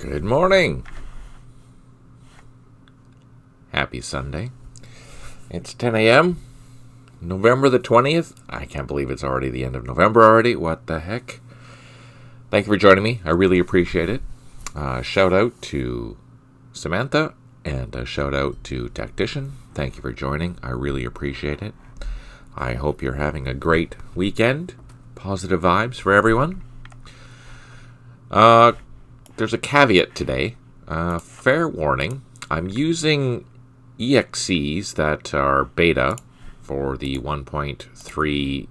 Good morning. Happy Sunday. It's 10 a.m. November the 20th. I can't believe it's already the end of November already. What the heck? Thank you for joining me. I really appreciate it. Shout out to Samantha and a shout out to Tactician. Thank you for joining. I really appreciate it. I hope you're having a great weekend. Positive vibes for everyone. There's a caveat today. Fair warning. I'm using EXEs that are beta for the 1.30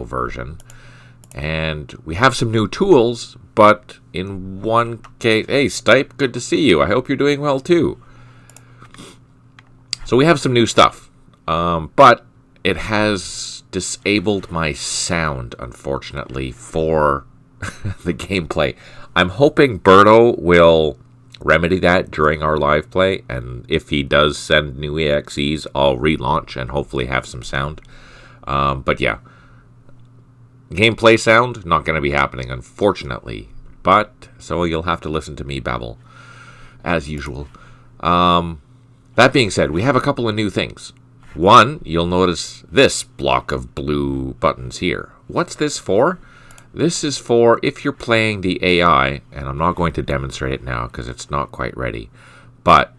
version. And we have some new tools, but in one case... Hey, Stipe, good to see you. I hope you're doing well, too. So we have some new stuff. But it has disabled my sound, unfortunately, for the gameplay. I'm hoping Berto will remedy that during our live play, and if he does send new EXEs, I'll relaunch and hopefully have some sound. But yeah, gameplay sound, not going to be happening, unfortunately. But, so you'll have to listen to me babble, as usual. That being said, we have a couple of new things. One, you'll notice this block of blue buttons here. What's this for? This is for if you're playing the AI, and I'm not going to demonstrate it now because it's not quite ready, but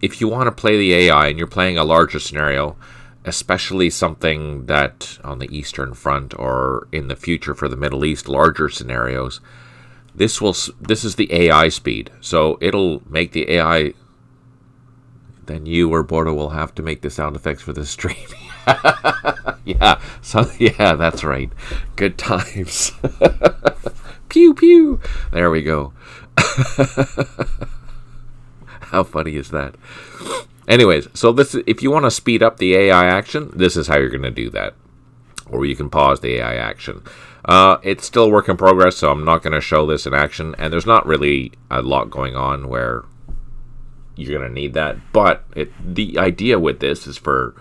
if you want to play the AI and you're playing a larger scenario, especially something that on the Eastern Front or in the future for the Middle East, larger scenarios, this is the AI speed. So it'll make the AI... Then you or Bordo will have to make the sound effects for the stream. Yeah, that's right. Good times. Pew pew. There we go. How funny is that? Anyways, so this, if you want to speed up the AI action, this is how you're going to do that. Or you can pause the AI action. It's still a work in progress, so I'm not going to show this in action. And there's not really a lot going on where you're going to need that. But the idea with this is for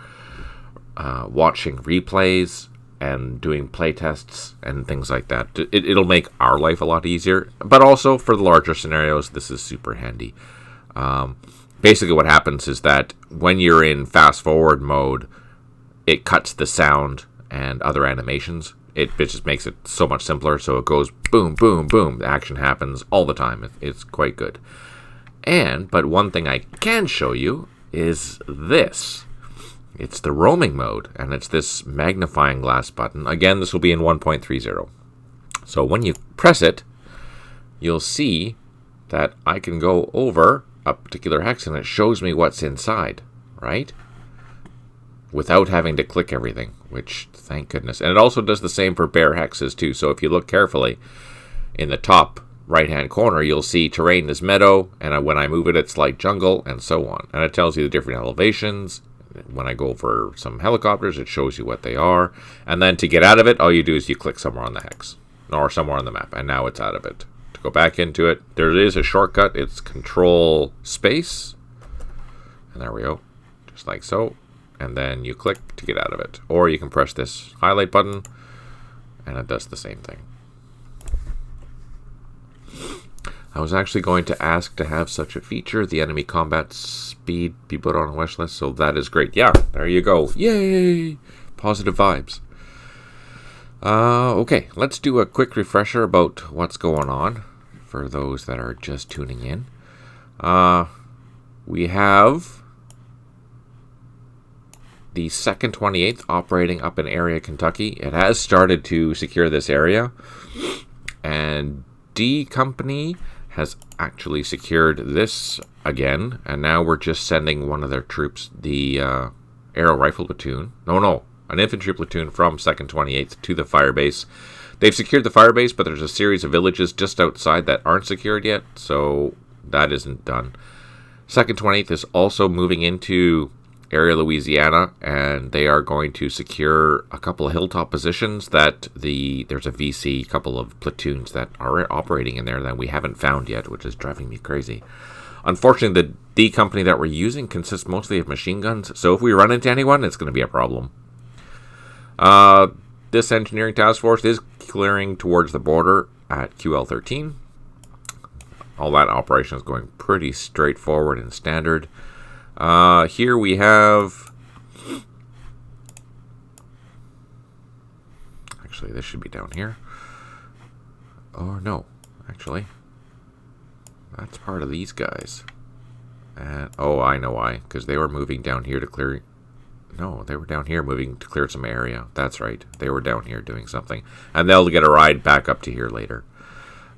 watching replays and doing playtests and things like that. It'll make our life a lot easier. But also for the larger scenarios, this is super handy. Basically what happens is that when you're in fast forward mode, it cuts the sound and other animations. It just makes it so much simpler. So it goes boom, boom, boom. The action happens all the time. It's quite good. But one thing I can show you is this. It's the roaming mode, and it's this magnifying glass button. Again, this will be in 1.30. So when you press it, you'll see that I can go over a particular hex, and it shows me what's inside, right? Without having to click everything, which, thank goodness. And it also does the same for bare hexes, too. So if you look carefully, in the top right-hand corner, you'll see terrain is meadow, and when I move it, it's like jungle, and so on. And it tells you the different elevations. When I go for some helicopters, it shows you what they are. And then to get out of it, all you do is you click somewhere on the hex, or somewhere on the map, and now it's out of it. To go back into it, there is a shortcut. It's Control Space, and there we go, just like so. And then you click to get out of it. Or you can press this highlight button, and it does the same thing. I was actually going to ask to have such a feature, the enemy combat speed, be put on a wish list, so that is great. Yeah, there you go. Yay! Positive vibes. Okay, let's do a quick refresher about what's going on for those that are just tuning in. We have the 2nd 28th operating up in area Kentucky. It has started to secure this area, and D Company has actually secured this again, and now we're just sending one of their troops, the Aero Rifle Platoon. An infantry platoon from 2nd 28th to the firebase. They've secured the firebase, but there's a series of villages just outside that aren't secured yet, so that isn't done. 2nd 28th is also moving into area Louisiana, and they are going to secure a couple of hilltop positions that there's a VC, couple of platoons that are operating in there that we haven't found yet, which is driving me crazy. Unfortunately, the D company that we're using consists mostly of machine guns, so if we run into anyone, it's going to be a problem. This engineering task force is clearing towards the border at QL13. all that operation is going pretty straightforward and standard. Here we have... Actually, this should be down here. Or no, actually. That's part of these guys. And oh, I know why. Because they were moving down here to clear... No, they were down here moving to clear some area. That's right. They were down here doing something. And they'll get a ride back up to here later.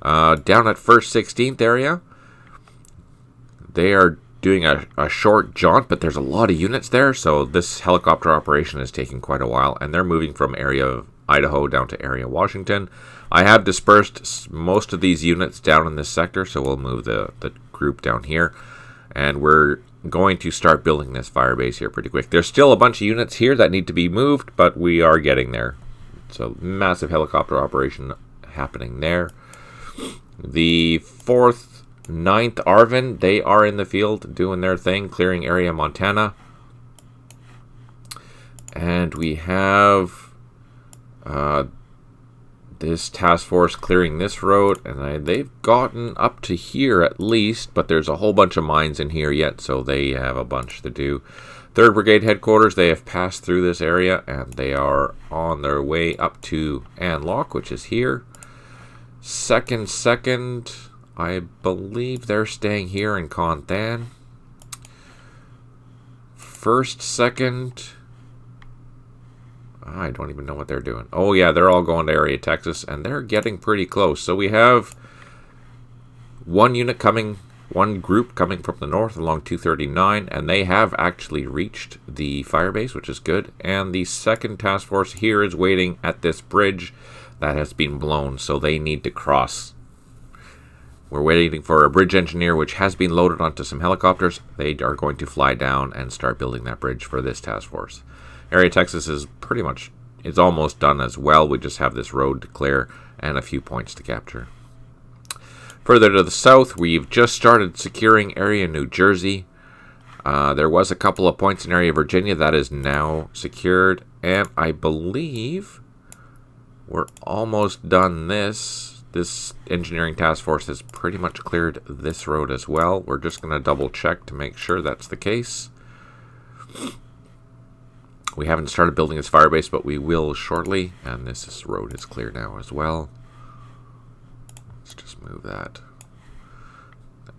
Down at 1st 16th area, they are doing a short jaunt, but there's a lot of units there, so this helicopter operation is taking quite a while, and they're moving from area of Idaho down to area Washington. I have dispersed most of these units down in this sector, so we'll move the group down here, and we're going to start building this fire base here pretty quick. There's still a bunch of units here that need to be moved, but we are getting there. So massive helicopter operation happening there. The 4th, 9th ARVN, they are in the field doing their thing, clearing area Montana. And we have this task force clearing this road, and they've gotten up to here at least, but there's a whole bunch of mines in here yet, so they have a bunch to do. 3rd Brigade headquarters, they have passed through this area, and they are on their way up to Anlock, which is here. 2nd, I believe they're staying here in Conthan. 1st, 2nd, I don't even know what they're doing. Oh yeah, they're all going to area Texas, and they're getting pretty close. So we have one group coming from the north along 239, and they have actually reached the firebase, which is good. And the 2nd task force here is waiting at this bridge that has been blown, so they need to cross. We're waiting for a bridge engineer, which has been loaded onto some helicopters. They are going to fly down and start building that bridge for this task force. Area Texas is pretty much, it's almost done as well. We just have this road to clear and a few points to capture. Further to the south, we've just started securing area New Jersey. There was a couple of points in area Virginia that is now secured, and I believe we're almost done this. This engineering task force has pretty much cleared this road as well. We're just going to double check to make sure that's the case. We haven't started building this firebase, but we will shortly. And this road is clear now as well. Let's just move that.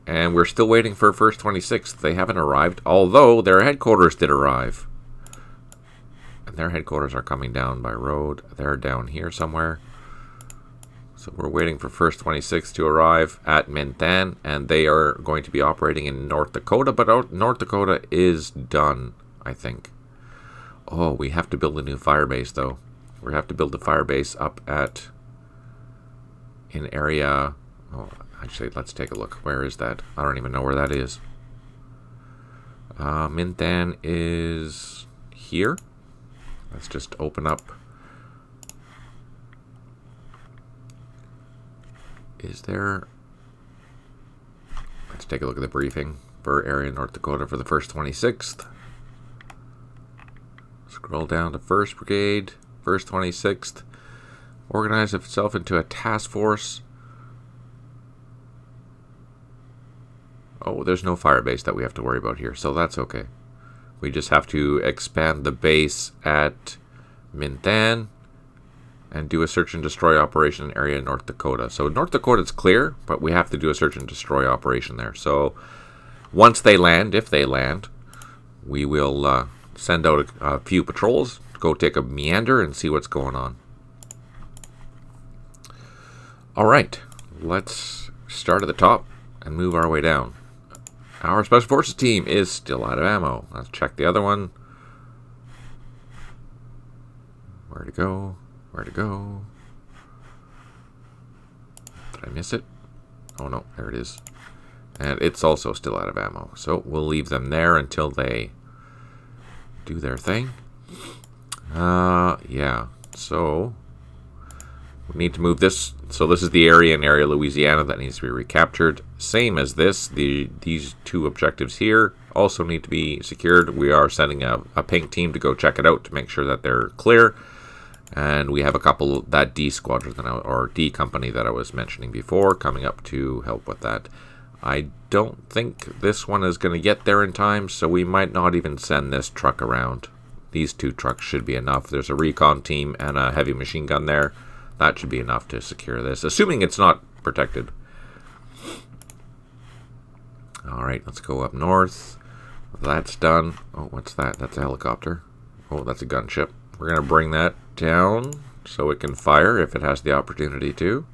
And we're still waiting for 1st 26th. They haven't arrived, although their headquarters did arrive. And their headquarters are coming down by road. They're down here somewhere. So we're waiting for 1st 26th to arrive at Minh, and they are going to be operating in North Dakota, but North Dakota is done, I think. Oh, we have to build a new firebase, though. We have to build a firebase up at in area... Oh, actually, let's take a look. Where is that? I don't even know where that is. Minh is here. Let's just open up. Is there... Let's take a look at the briefing for area North Dakota for the 1st 26th. Scroll down to 1st Brigade, 1st 26th. Organize itself into a task force. Oh, there's no fire base that we have to worry about here, so that's okay. We just have to expand the base at Minh and do a search and destroy operation in area North Dakota. So North Dakota's clear, but we have to do a search and destroy operation there. So once they land, if they land, we will send out a few patrols, go take a meander and see what's going on. All right, let's start at the top and move our way down. Our Special Forces team is still out of ammo. Let's check the other one. Where to go? Where to go? Did I miss it? Oh no, there it is. And it's also still out of ammo. So we'll leave them there until they do their thing. Yeah. So we need to move this. So this is the area in area Louisiana that needs to be recaptured. Same as this. These two objectives here also need to be secured. We are sending a pink team to go check it out to make sure that they're clear. And we have a couple, that D squadron or D company that I was mentioning before, coming up to help with that. I don't think this one is going to get there in time, so we might not even send this truck around. These 2 trucks should be enough. There's a recon team and a heavy machine gun there. That should be enough to secure this, assuming it's not protected. Alright, let's go up north. That's done. Oh, what's that? That's a helicopter. Oh, that's a gunship. We're going to bring that down so it can fire if it has the opportunity to.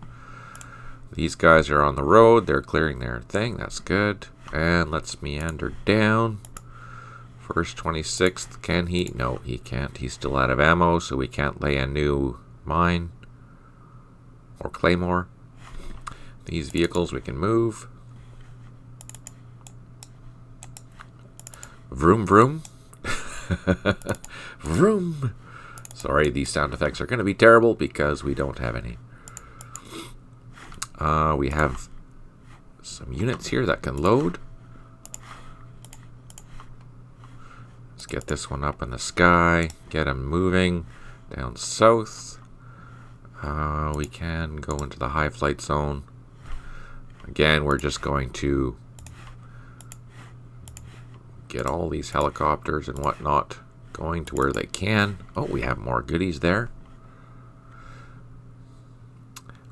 These guys are on the road. They're clearing their thing. That's good. And let's meander down. First 26th. Can he? No, he can't. He's still out of ammo, so we can't lay a new mine or claymore. These vehicles we can move. Vroom, vroom. Vroom. Sorry, these sound effects are going to be terrible because we don't have any. We have some units here that can load. Let's get this one up in the sky. Get them moving down south. We can go into the high flight zone. Again, we're just going to get all these helicopters and whatnot going to where they can. Oh, we have more goodies there.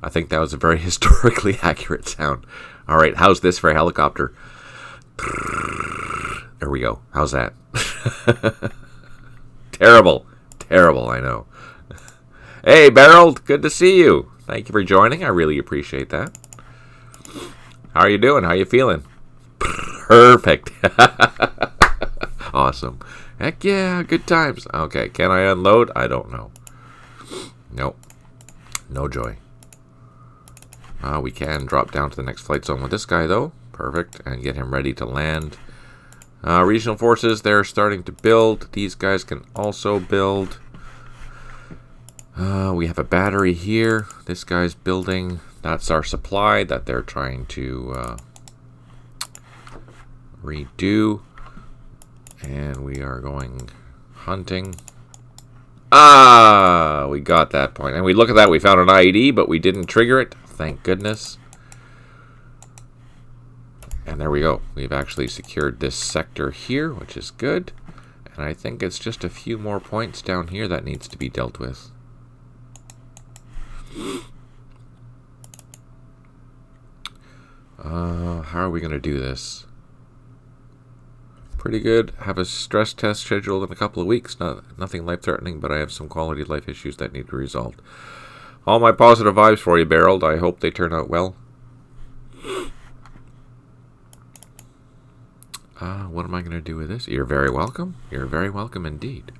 I think that was a very historically accurate sound. All right, how's this for a helicopter? There we go. How's that? Terrible. Terrible, I know. Hey, Beryl, good to see you. Thank you for joining. I really appreciate that. How are you doing? How are you feeling? Perfect. Awesome. Heck yeah, good times. Okay, can I unload? I don't know. Nope. No joy. We can drop down to the next flight zone with this guy, though. Perfect. And get him ready to land. Regional forces, they're starting to build. These guys can also build. We have a battery here. This guy's building. That's our supply that they're trying to redo. And we are going hunting. We got that point. And we look at that, we found an IED, but we didn't trigger it. Thank goodness. And there we go. We've actually secured this sector here, which is good. And I think it's just a few more points down here that needs to be dealt with. How are we going to do this? Pretty good. Have a stress test scheduled in a couple of weeks. Nothing life-threatening, but I have some quality of life issues that need to be resolved. All my positive vibes for you, Beryl. I hope they turn out well. What am I going to do with this? You're very welcome. You're very welcome indeed.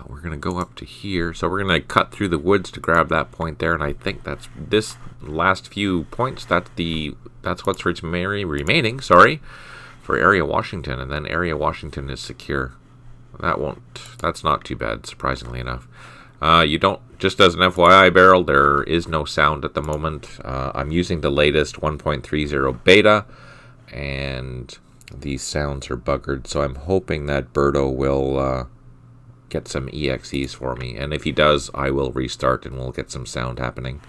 We're going to go up to here. So we're going to cut through the woods to grab that point there. And I think that's this last few points. That's what's remaining, sorry, for Area Washington. And then Area Washington is secure. That's not too bad, surprisingly enough. Just as an FYI, Beryl, there is no sound at the moment. I'm using the latest 1.30 beta, and these sounds are buggered, so I'm hoping that Berto will get some EXEs for me, and if he does, I will restart and we'll get some sound happening.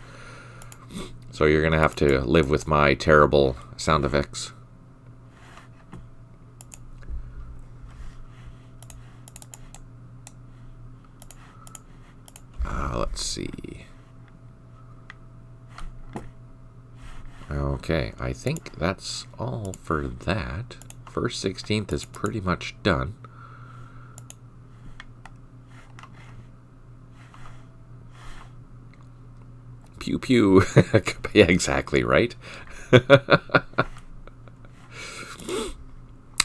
So you're going to have to live with my terrible sound effects. Let's see. Okay, I think that's all for that. First 16th is pretty much done. Pew pew. Yeah, exactly, right?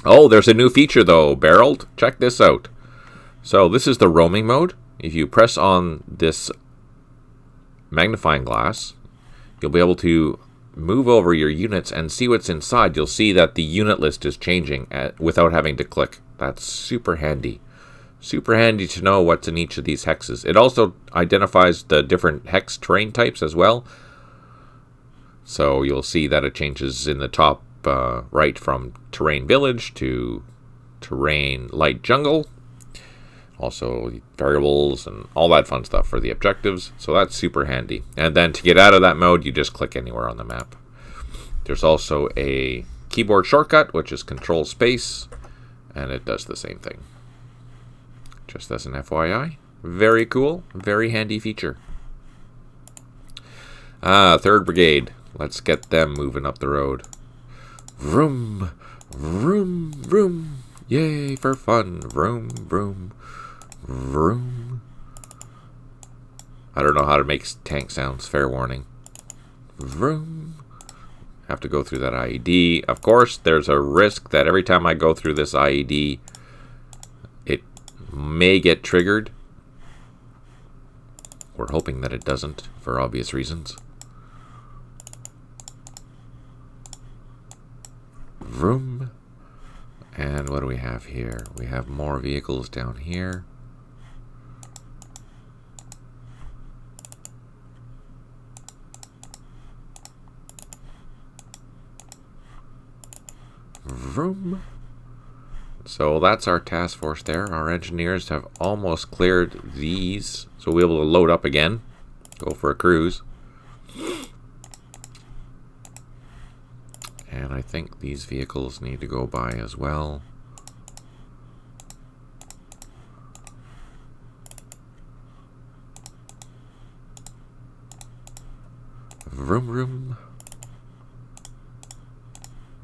Oh, there's a new feature though, Beryl. Check this out. So this is the roaming mode. If you press on this magnifying glass, you'll be able to move over your units and see what's inside. You'll see that the unit list is changing without having to click. That's super handy. Super handy to know what's in each of these hexes. It also identifies the different hex terrain types as well. So you'll see that it changes in the top right from terrain village to terrain light jungle. Also variables and all that fun stuff for the objectives. So that's super handy. And then to get out of that mode, you just click anywhere on the map. There's also a keyboard shortcut, which is Control Space, and it does the same thing. Just as an FYI. Very cool. Very handy feature. 3rd Brigade. Let's get them moving up the road. Vroom, vroom, vroom. Yay for fun. Vroom, vroom, vroom. I don't know how to make tank sounds. Fair warning. Vroom. Have to go through that IED. Of course, there's a risk that every time I go through this IED, it may get triggered. We're hoping that it doesn't, for obvious reasons. Vroom. And what do we have here? We have more vehicles down here. Vroom. So that's our task force there. Our engineers have almost cleared these, so we'll be able to load up again, go for a cruise. And I think these vehicles need to go by as well. Vroom, vroom.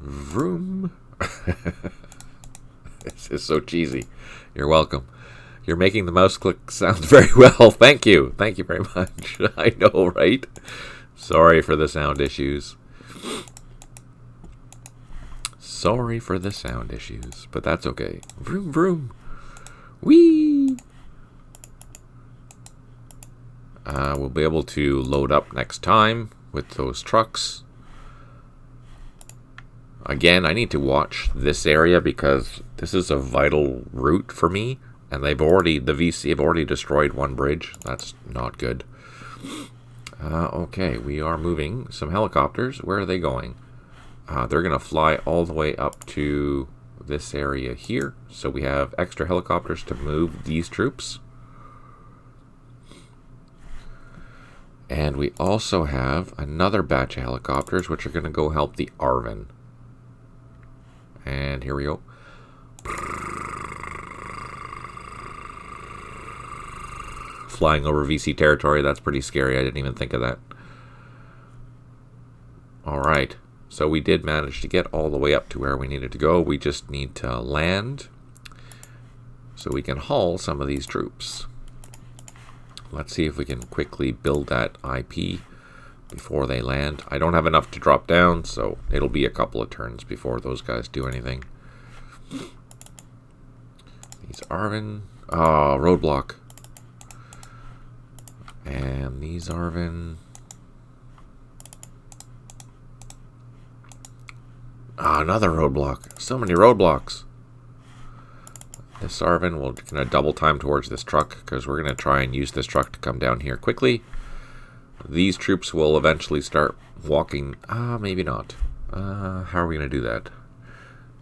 Vroom. This is so cheesy. You're welcome. You're making the mouse click sounds very well. Thank you. Thank you very much. I know, right? Sorry for the sound issues. Sorry for the sound issues, but that's okay. Vroom, vroom. Whee! We'll be able to load up next time with those trucks. Again, I need to watch this area because this is a vital route for me, and the VC have already destroyed one bridge. That's not good. Okay, we are moving some helicopters. Where are they going? They're going to fly all the way up to this area here. So we have extra helicopters to move these troops. And we also have another batch of helicopters which are going to go help the ARVN. And here we go. Flying over VC territory. That's pretty scary. I didn't even think of that. Alright. So we did manage to get all the way up to where we needed to go. We just need to land so we can haul some of these troops. Let's see if we can quickly build that IP before they land. I don't have enough to drop down, so it'll be a couple of turns before those guys do anything. These ARVN. Oh, roadblock. And these ARVN. Ah, another roadblock. So many roadblocks. This ARVN, we're going to double time towards this truck because we're going to try and use this truck to come down here quickly. These troops will eventually start walking. Maybe not. How are we going to do that?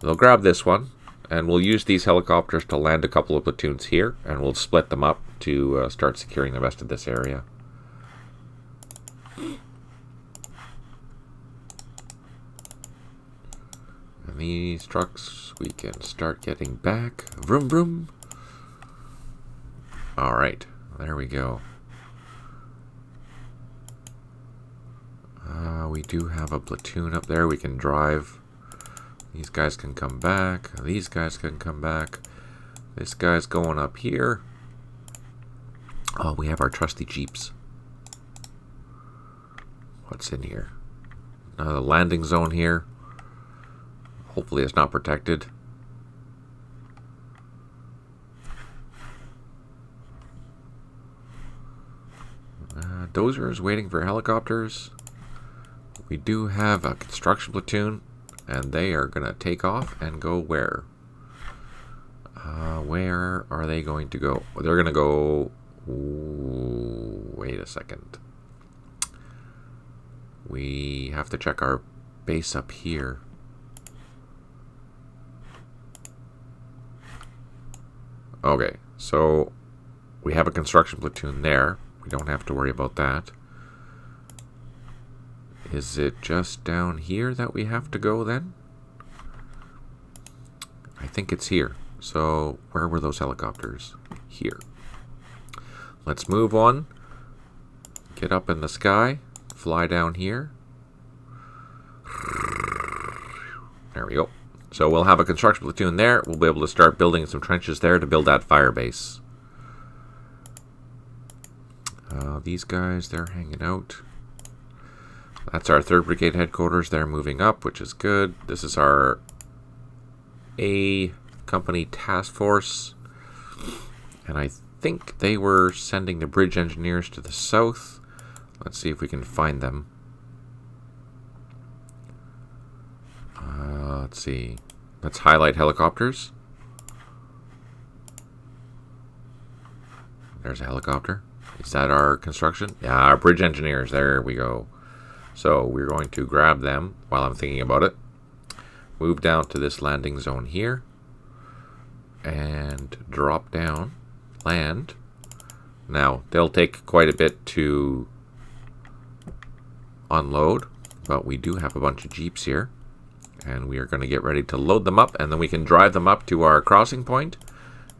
We'll grab this one, and we'll use these helicopters to land a couple of platoons here, and we'll split them up to start securing the rest of this area. And these trucks, we can start getting back. Vroom, vroom. Alright, there we go. We do have a platoon up there we can drive. These guys can come back. These guys can come back. This guy's going up here. Oh, we have our trusty jeeps. What's in here? Another landing zone here. Hopefully it's not protected. Dozers waiting for helicopters. We do have a construction platoon, and they are going to take off and go where? Where are they going to go? They're going to go... Ooh, wait a second. We have to check our base up here. Okay, so we have a construction platoon there. We don't have to worry about that. Is it just down here that we have to go then? I think it's here. So where were those helicopters? Here. Let's move on. Get up in the sky. Fly down here. There we go. So we'll have a construction platoon there. We'll be able to start building some trenches there to build that fire base. These guys, they're hanging out. That's our 3rd Brigade headquarters. They're moving up, which is good. This is our A Company task force. And I think they were sending the bridge engineers to the south. Let's see if we can find them. Let's see. Let's highlight helicopters. There's a helicopter. Is that our construction? Yeah, our bridge engineers. There we go. So we're going to grab them while I'm thinking about it. Move down to this landing zone here. And drop down. Land. Now, they'll take quite a bit to unload. But we do have a bunch of Jeeps here. And we are going to get ready to load them up. And then we can drive them up to our crossing point.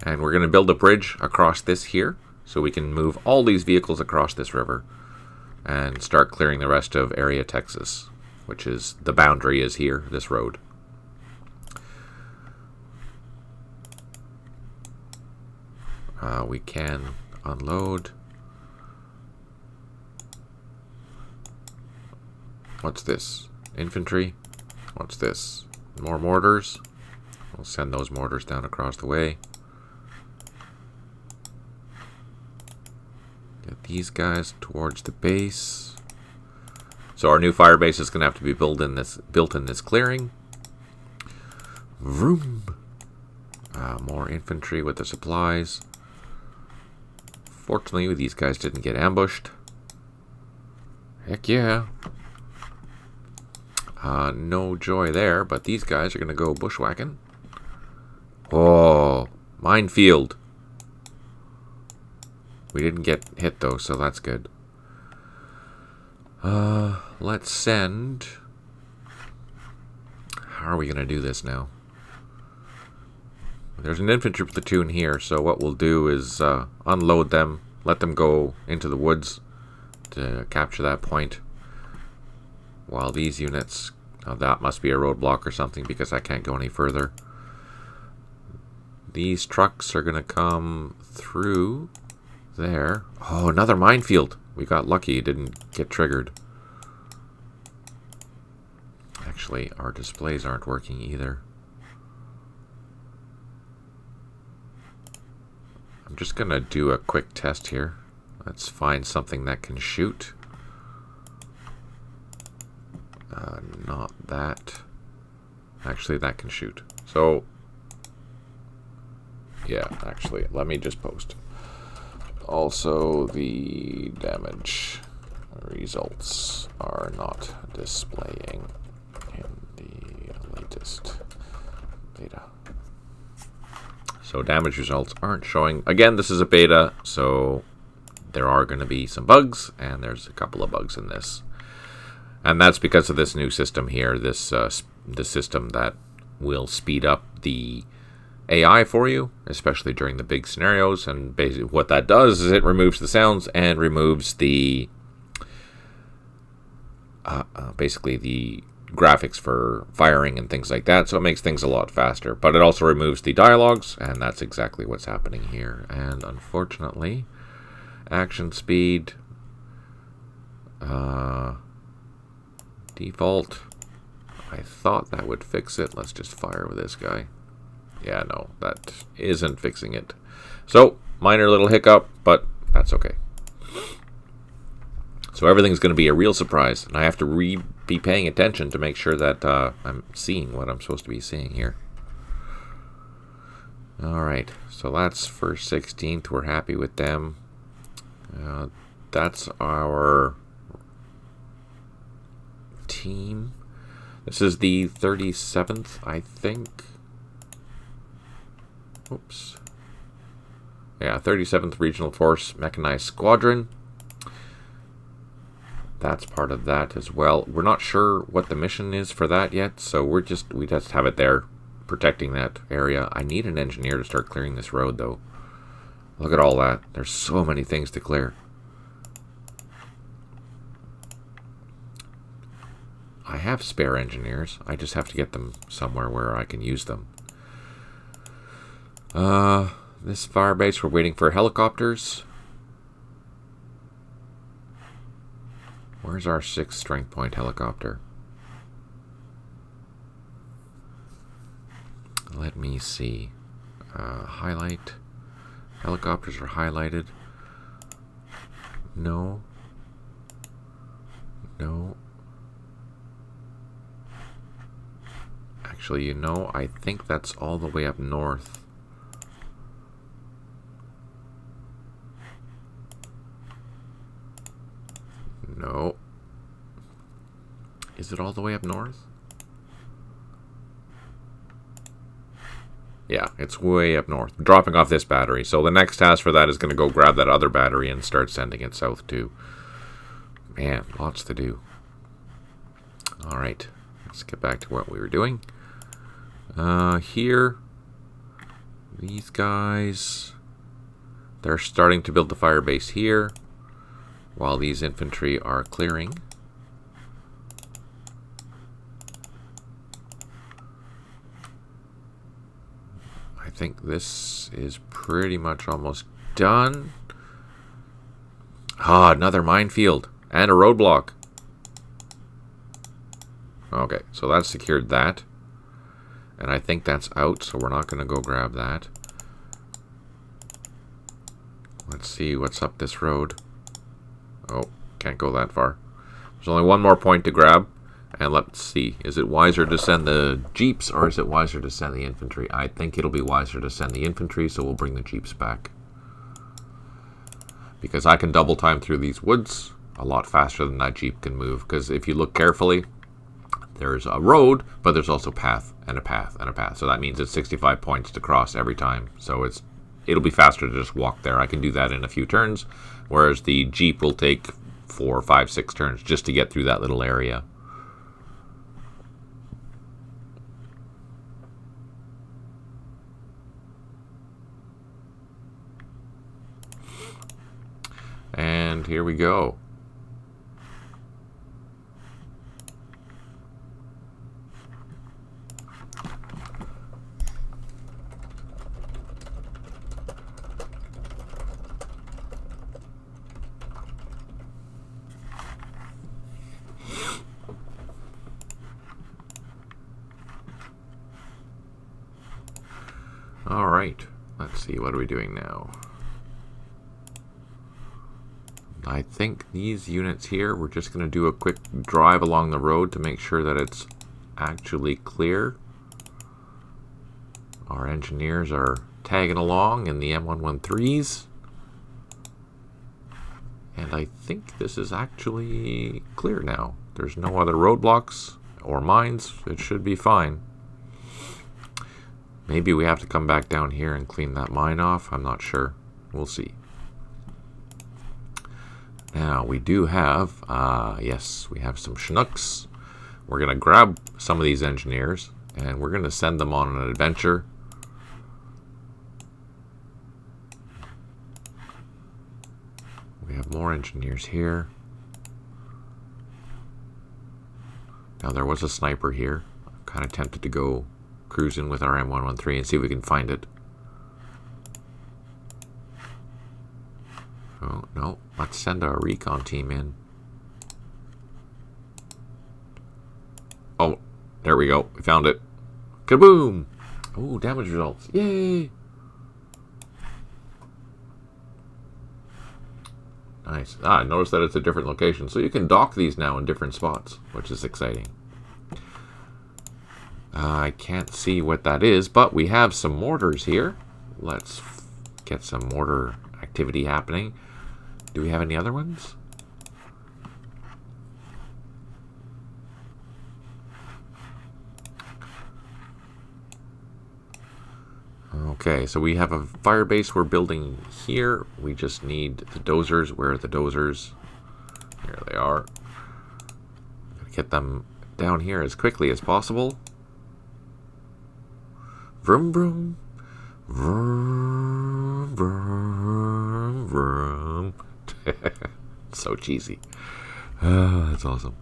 And we're going to build a bridge across this here. So we can move all these vehicles across this river and start clearing the rest of area Texas, which is the boundary is here, this road. We can unload. What's this? Infantry? What's this? More mortars? We'll send those mortars down across the way. Get these guys towards the base. So our new fire base is going to have to be built in this clearing. Vroom. More infantry with the supplies. Fortunately, these guys didn't get ambushed. Heck yeah. No joy there, but these guys are going to go bushwhacking. Oh, minefield. We didn't get hit though, so that's good. Let's send... How are we going to do this now? There's an infantry platoon here, so what we'll do is unload them, let them go into the woods to capture that point. While these units... that must be a roadblock or something because I can't go any further. These trucks are going to come through there. Oh, another minefield. We got lucky. It didn't get triggered. Actually, our displays aren't working either. I'm just going to do a quick test here. Let's find something that can shoot. Not that. Actually, that can shoot. So, yeah, actually, let me just post. Also, the damage results are not displaying in the latest beta. So damage results aren't showing. Again, this is a beta, so there are going to be some bugs, and there's a couple of bugs in this. And that's because of this new system here, this system that will speed up the AI for you, especially during the big scenarios. And basically what that does is it removes the sounds and removes the basically the graphics for firing and things like that. So it makes things a lot faster. But it also removes the dialogues, and that's exactly what's happening here. And unfortunately, action speed... default. I thought that would fix it. Let's just fire with this guy. Yeah, no, that isn't fixing it. So, minor little hiccup, but that's okay. So everything's going to be a real surprise, and I have to be paying attention to make sure that I'm seeing what I'm supposed to be seeing here. Alright, so that's for 16th. We're happy with them. That's our team. This is the 37th, I think. Oops. Yeah, 37th Regional Force Mechanized Squadron. That's part of that as well. We're not sure what the mission is for that yet, so we just have it there, protecting that area. I need an engineer to start clearing this road, though. Look at all that. There's so many things to clear. I have spare engineers. I just have to get them somewhere where I can use them. This fire base, we're waiting for helicopters. Where's our 6th strength point helicopter? Let me see. Highlight. Helicopters are highlighted. No. No. Actually, you know, I think that's all the way up north. No. Is it all the way up north? Yeah, it's way up north. Dropping off this battery. So the next task for that is going to go grab that other battery and start sending it south too. Man, lots to do. Alright, let's get back to what we were doing. Here, these guys, they're starting to build the fire base here, while these infantry are clearing. I think this is pretty much almost done. Ah, another minefield and a roadblock. Okay, so that's secured that. And I think that's out, so we're not going to go grab that. Let's see what's up this road. Oh, can't go that far. There's only one more point to grab. And let's see, is it wiser to send the jeeps or is it wiser to send the infantry? I think it'll be wiser to send the infantry, so we'll bring the jeeps back. Because I can double time through these woods a lot faster than that jeep can move. Because if you look carefully, there's a road, but there's also path and a path and a path. So that means it's 65 points to cross every time. So it'll be faster to just walk there. I can do that in a few turns, whereas the jeep will take 4, 5, 6 turns just to get through that little area. And here we go. All right, let's see, what are we doing now? I think these units here, we're just going to do a quick drive along the road to make sure that it's actually clear. Our engineers are tagging along in the M113s. And I think this is actually clear now. There's no other roadblocks or mines. It should be fine. Maybe we have to come back down here and clean that mine off. I'm not sure. We'll see. Now, we do have, yes, we have some Chinooks. We're going to grab some of these engineers, and we're going to send them on an adventure. We have more engineers here. Now, there was a sniper here. I'm kind of tempted to go cruising with our M113 and see if we can find it. Oh, no. Let's send our recon team in. Oh, there we go. We found it. Kaboom! Oh, damage results. Yay! Nice. I noticed that it's a different location. So you can dock these now in different spots, which is exciting. I can't see what that is, but we have some mortars here. Let's get some mortar activity happening. Do we have any other ones? Okay, so we have a fire base we're building here. We just need the dozers. Where are the dozers? Here they are. Gotta get them down here as quickly as possible. Vroom, vroom. Vroom, vroom, vroom. So cheesy. That's awesome.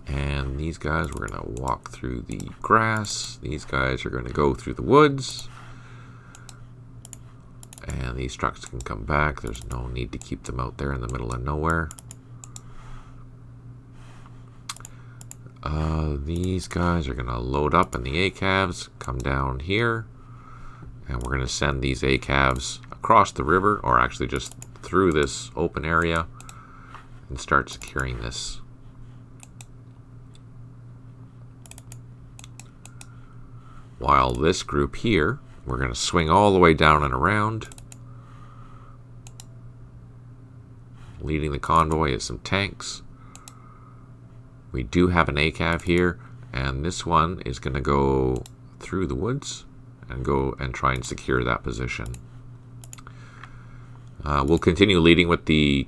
And these guys, we're going to walk through the grass. These guys are going to go through the woods. And these trucks can come back. There's no need to keep them out there in the middle of nowhere. These guys are going to load up in the ACAVs, come down here. And we're going to send these ACAVs across the river, or actually just through this open area, and start securing this. While this group here, we're going to swing all the way down and around. Leading the convoy is some tanks. We do have an ACAV here, and this one is going to go through the woods and go and try and secure that position. We'll continue leading with the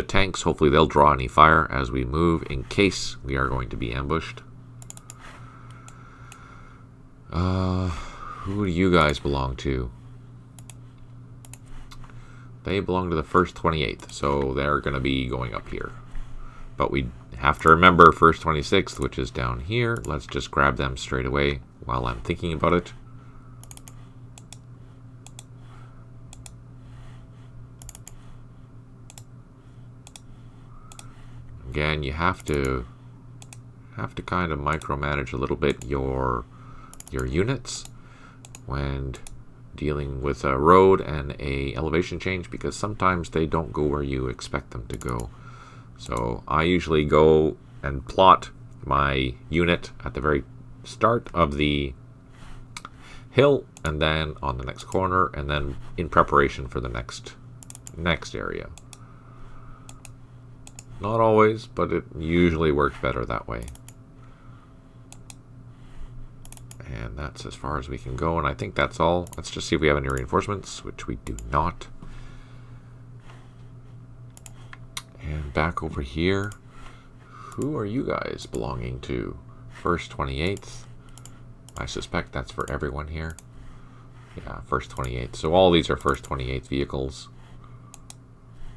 tanks. Hopefully they'll draw any fire as we move in case we are going to be ambushed. Who do you guys belong to? They belong to the 1st 28th, so they're going to be going up here. But we have to remember 1st 26th, which is down here. Let's just grab them straight away while I'm thinking about it. Again, you have to kind of micromanage a little bit your units when dealing with a road and a elevation change, because sometimes they don't go where you expect them to go. So I usually go and plot my unit at the very start of the hill, and then on the next corner, and then in preparation for the next area. Not always, but it usually works better that way. And that's as far as we can go, and I think that's all. Let's just see if we have any reinforcements, which we do not. And back over here, who are you guys belonging to? 1st 28th. I suspect that's for everyone here. Yeah, 1st 28th. So all these are 1st 28th vehicles.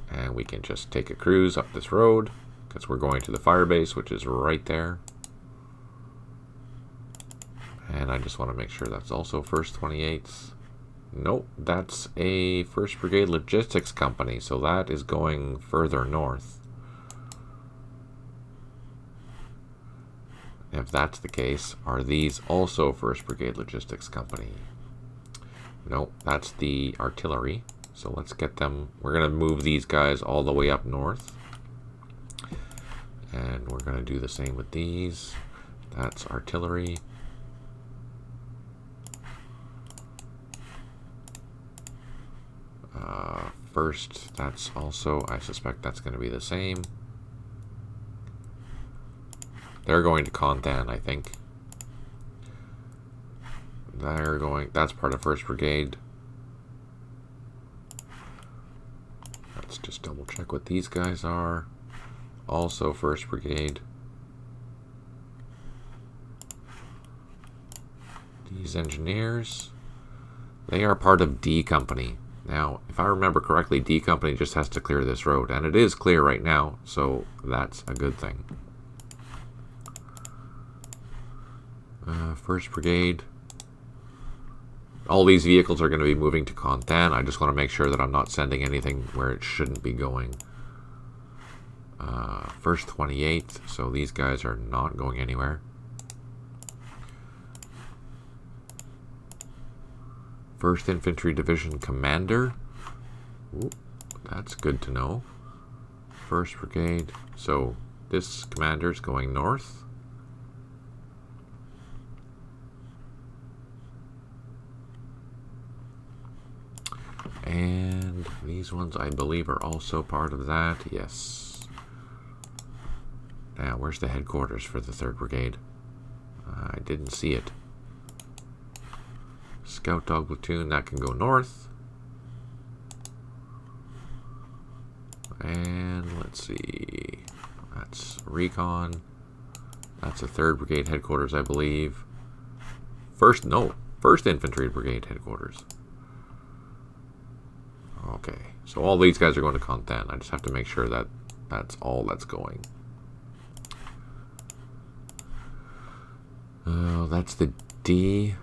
And we can just take a cruise up this road, because we're going to the fire base, which is right there. And I just want to make sure that's also 1st 28th. Nope, that's a 1st Brigade Logistics Company, so that is going further north. If that's the case, are these also 1st Brigade Logistics Company? Nope, that's the artillery. So let's get them. We're going to move these guys all the way up north. And we're going to do the same with these. That's artillery. First, that's also, I suspect that's going to be the same. They're going to Conthan, I think. They're going, that's part of 1st Brigade. Let's just double check what these guys are. Also 1st Brigade. These engineers, they are part of D Company. Now, if I remember correctly, D Company just has to clear this road, and it is clear right now, so that's a good thing. 1st Brigade. All these vehicles are going to be moving to Conthan. I just want to make sure that I'm not sending anything where it shouldn't be going. 1st 28th, so these guys are not going anywhere. 1st Infantry Division Commander. Ooh, that's good to know. 1st Brigade. So this commander's going north. And these ones, I believe, are also part of that. Yes. Now, where's the headquarters for the 3rd Brigade? I didn't see it. Scout dog platoon, that can go north. And let's see. That's recon. That's a 3rd Brigade headquarters, I believe. First Infantry Brigade headquarters. Okay, so all these guys are going to content. I just have to make sure that that's all that's going. That's the D.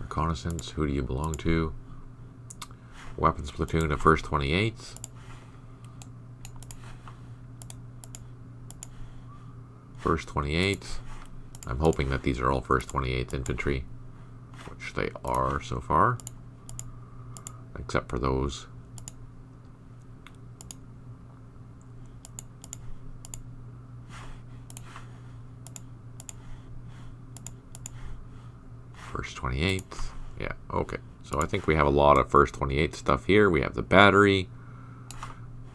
Reconnaissance, who do you belong to? Weapons platoon of 1st 28th. 1st 28th. I'm hoping that these are all 1st 28th infantry, which they are so far, except for those. First 28th. Yeah, okay. So I think we have a lot of 1st 28th stuff here. We have the battery,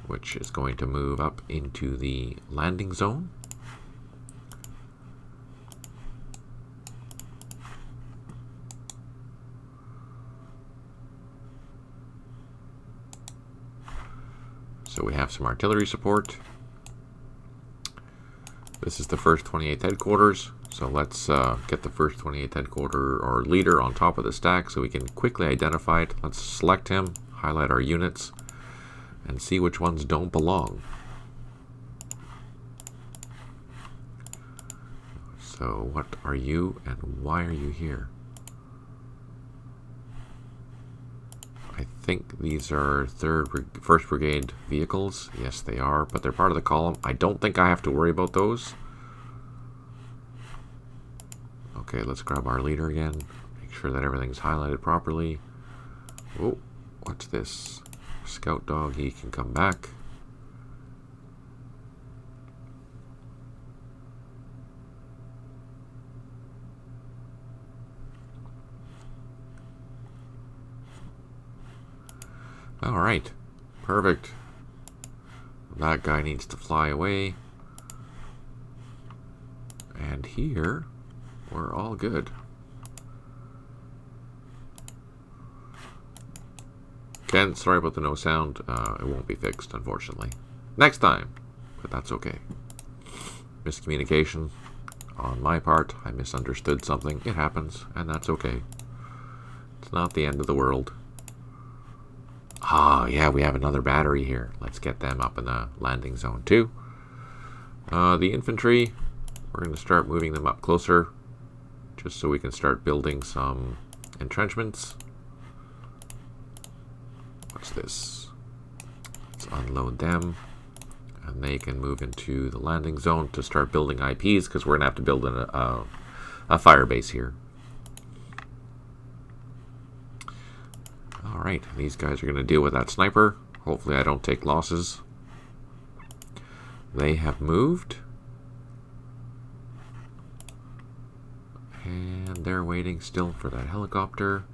which is going to move up into the landing zone. So we have some artillery support. This is the 1st 28th headquarters. So let's get the 1st 28th headquarter or leader on top of the stack so we can quickly identify it. Let's select him, highlight our units, and see which ones don't belong. So what are you and why are you here? I think these are 1st Brigade vehicles. Yes, they are, but they're part of the column. I don't think I have to worry about those. Okay, let's grab our leader again. Make sure that everything's highlighted properly. Oh, what's this? Scout dog, he can come back. All right, perfect. That guy needs to fly away. And here, we're all good. Ken, sorry about the no sound. It won't be fixed, unfortunately. Next time, but that's okay. Miscommunication on my part. I misunderstood something. It happens, and that's okay. It's not the end of the world. Ah, yeah, we have another battery here. Let's get them up in the landing zone too. The infantry, we're going to start moving them up closer, just so we can start building some entrenchments. What's this? Let's unload them, and they can move into the landing zone to start building IPs, because we're going to have to build a fire base here. Alright, these guys are going to deal with that sniper. Hopefully I don't take losses. They have moved. And they're waiting still for that helicopter.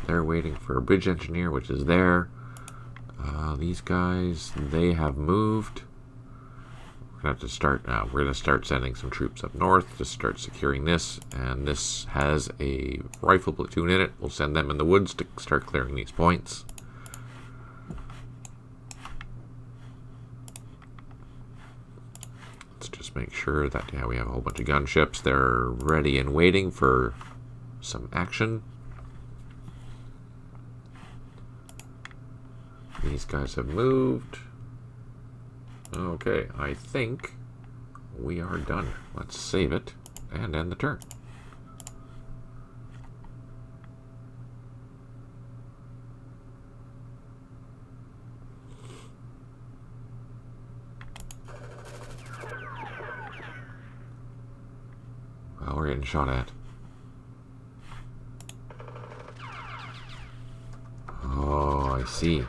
They're waiting for a bridge engineer, which is there. These guys, they have moved. We're going to start now. We're going to start sending some troops up north to start securing this. And this has a rifle platoon in it. We'll send them in the woods to start clearing these points. Let's just make sure that, yeah, we have a whole bunch of gunships. They're ready and waiting for some action. These guys have moved. Okay, I think we are done. Let's save it and end the turn. Well, we're getting shot at. Oh, I see.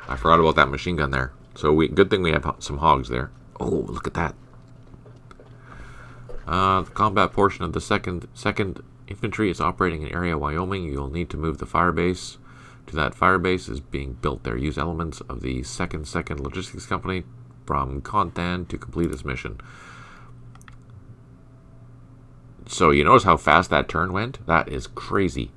I forgot about that machine gun there. So good thing we have some hogs there. Oh, look at that. The combat portion of the second infantry is operating in area Wyoming. You'll need to move the fire base to that firebase is being built there. Use elements of the second logistics company from Contan to complete this mission. So you notice how fast that turn went? That is crazy.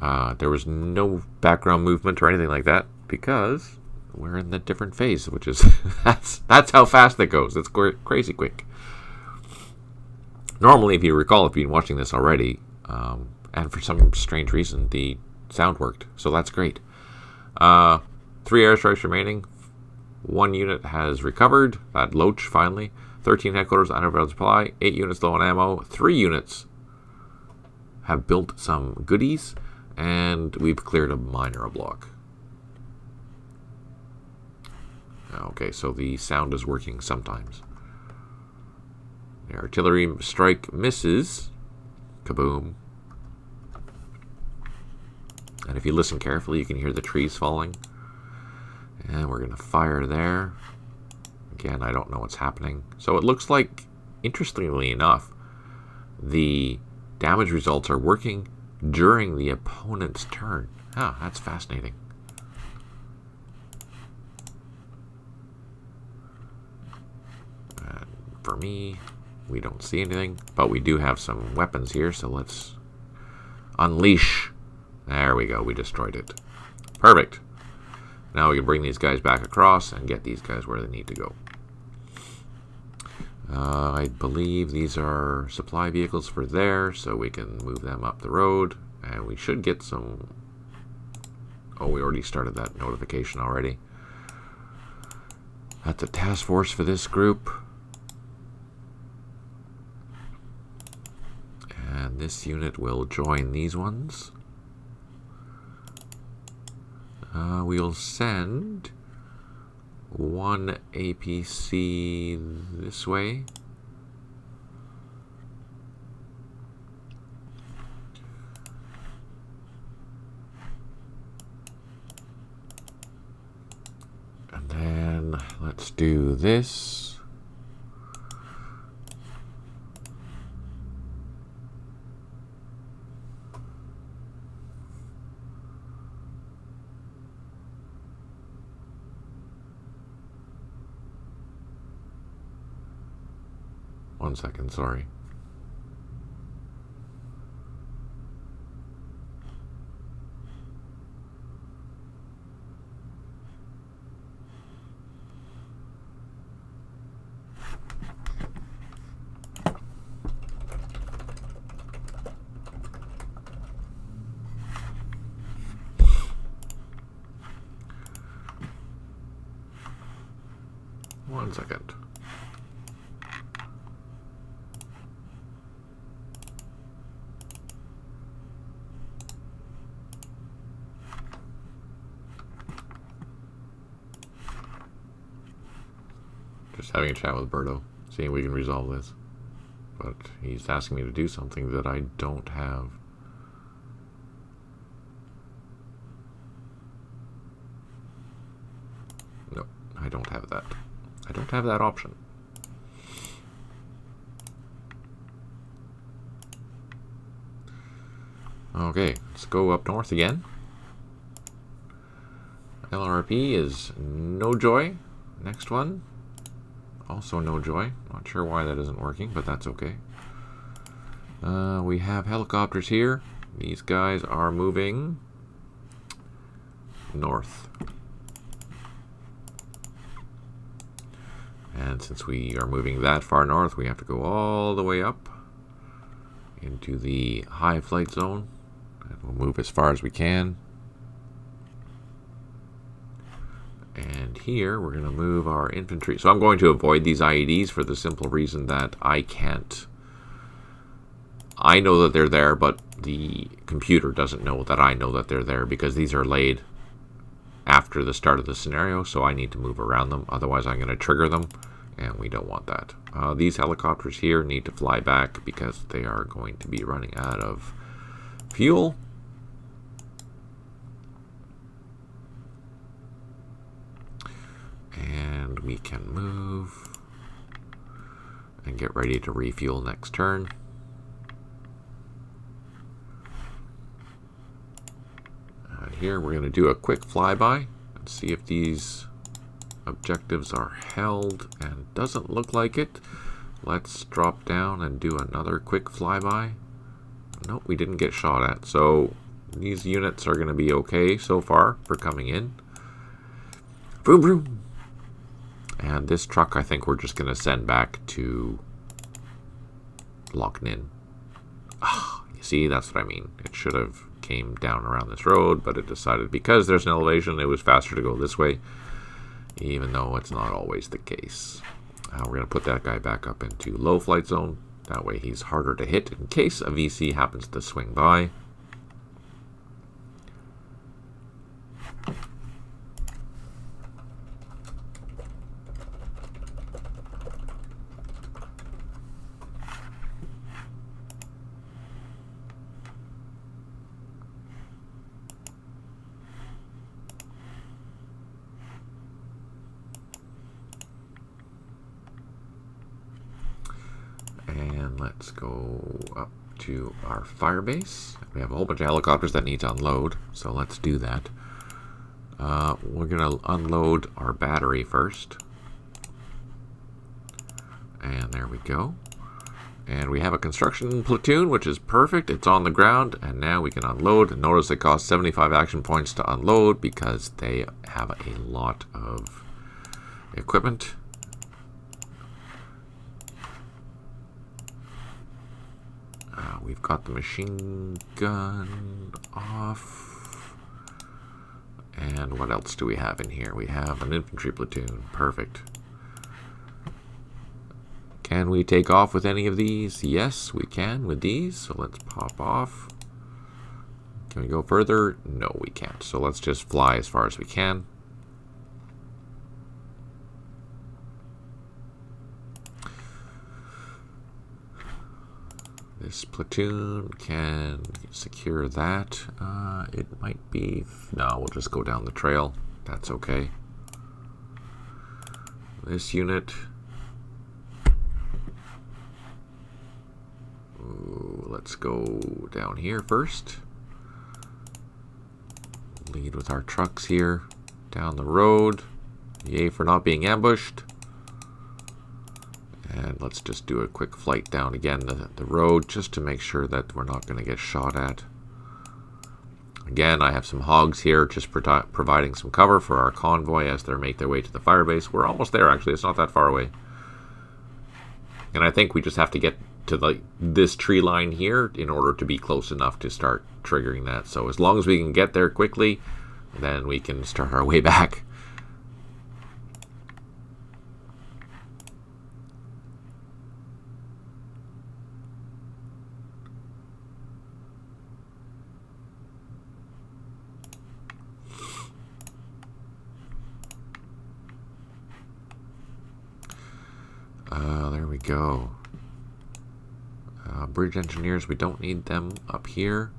There was no background movement or anything like that because we're in the different phase, which is that's how fast it goes. It's crazy quick. Normally, if you recall, if you've been watching this already, and for some strange reason, the sound worked. So that's great. 3 airstrikes remaining. 1 unit has recovered. That Loach, finally. 13 headquarters unavailable supply. 8 units low on ammo. 3 units have built some goodies. And we've cleared a minor block. Okay, so the sound is working sometimes. The artillery strike misses. Kaboom. And if you listen carefully, you can hear the trees falling. And we're going to fire there. Again, I don't know what's happening. So it looks like, interestingly enough, the damage results are working during the opponent's turn. Ah, that's fascinating. And for me, we don't see anything, but we do have some weapons here, so let's unleash. There we go, we destroyed it. Perfect. Now we can bring these guys back across and get these guys where they need to go. I believe these are supply vehicles for there, so we can move them up the road. And we should get some... Oh, we already started that notification already. That's a task force for this group. And this unit will join these ones. We'll send 1 APC this way. And then let's do this. One second, sorry. One second. Just having a chat with Berto, seeing if we can resolve this. But he's asking me to do something that I don't have. No, I don't have that. I don't have that option. Okay, let's go up north again. LRP is no joy. Next one. Also no joy. Not sure why that isn't working, but that's okay. We have helicopters here. These guys are moving north. And since we are moving that far north, we have to go all the way up into the high flight zone. And we'll move as far as we can. And here we're going to move our infantry. So I'm going to avoid these IEDs for the simple reason that I can't. I know that they're there, but the computer doesn't know that I know that they're there because these are laid after the start of the scenario, so I need to move around them. Otherwise, I'm going to trigger them, and we don't want that. These helicopters here need to fly back because they are going to be running out of fuel. And we can move and get ready to refuel next turn. here, we're going to do a quick flyby and see if these objectives are held, and doesn't look like it. Let's drop down and do another quick flyby. Nope, we didn't get shot at. So these units are going to be okay so far for coming in. Vroom, vroom. And this truck, I think we're just going to send back to Loch Ninh. Ah, you see, that's what I mean. It should have came down around this road, but it decided because there's an elevation, it was faster to go this way, even though it's not always the case. We're going to put that guy back up into low flight zone. That way he's harder to hit in case a VC happens to swing by. And let's go up to our fire base. We have a whole bunch of helicopters that need to unload, so let's do that. We're going to unload our battery first. And there we go. And we have a construction platoon, which is perfect. It's on the ground, and now we can unload. Notice it costs 75 action points to unload because they have a lot of equipment. We've got the machine gun off. And what else do we have in here? We have an infantry platoon. Perfect. Can we take off with any of these? Yes, we can with these. So let's pop off. Can we go further? No, we can't. So let's just fly as far as we can. This platoon can secure that. It might be... No, we'll just go down the trail. That's okay. This unit... Ooh, let's go down here first. Lead with our trucks here. Down the road. Yay for not being ambushed. And let's just do a quick flight down again the road just to make sure that we're not going to get shot at. Again, I have some hogs here just providing some cover for our convoy as they make their way to the firebase. We're almost there, actually. It's not that far away. And I think we just have to get to this tree line here in order to be close enough to start triggering that. So as long as we can get there quickly, then we can start our way back. There we go. Bridge engineers, we don't need them up here.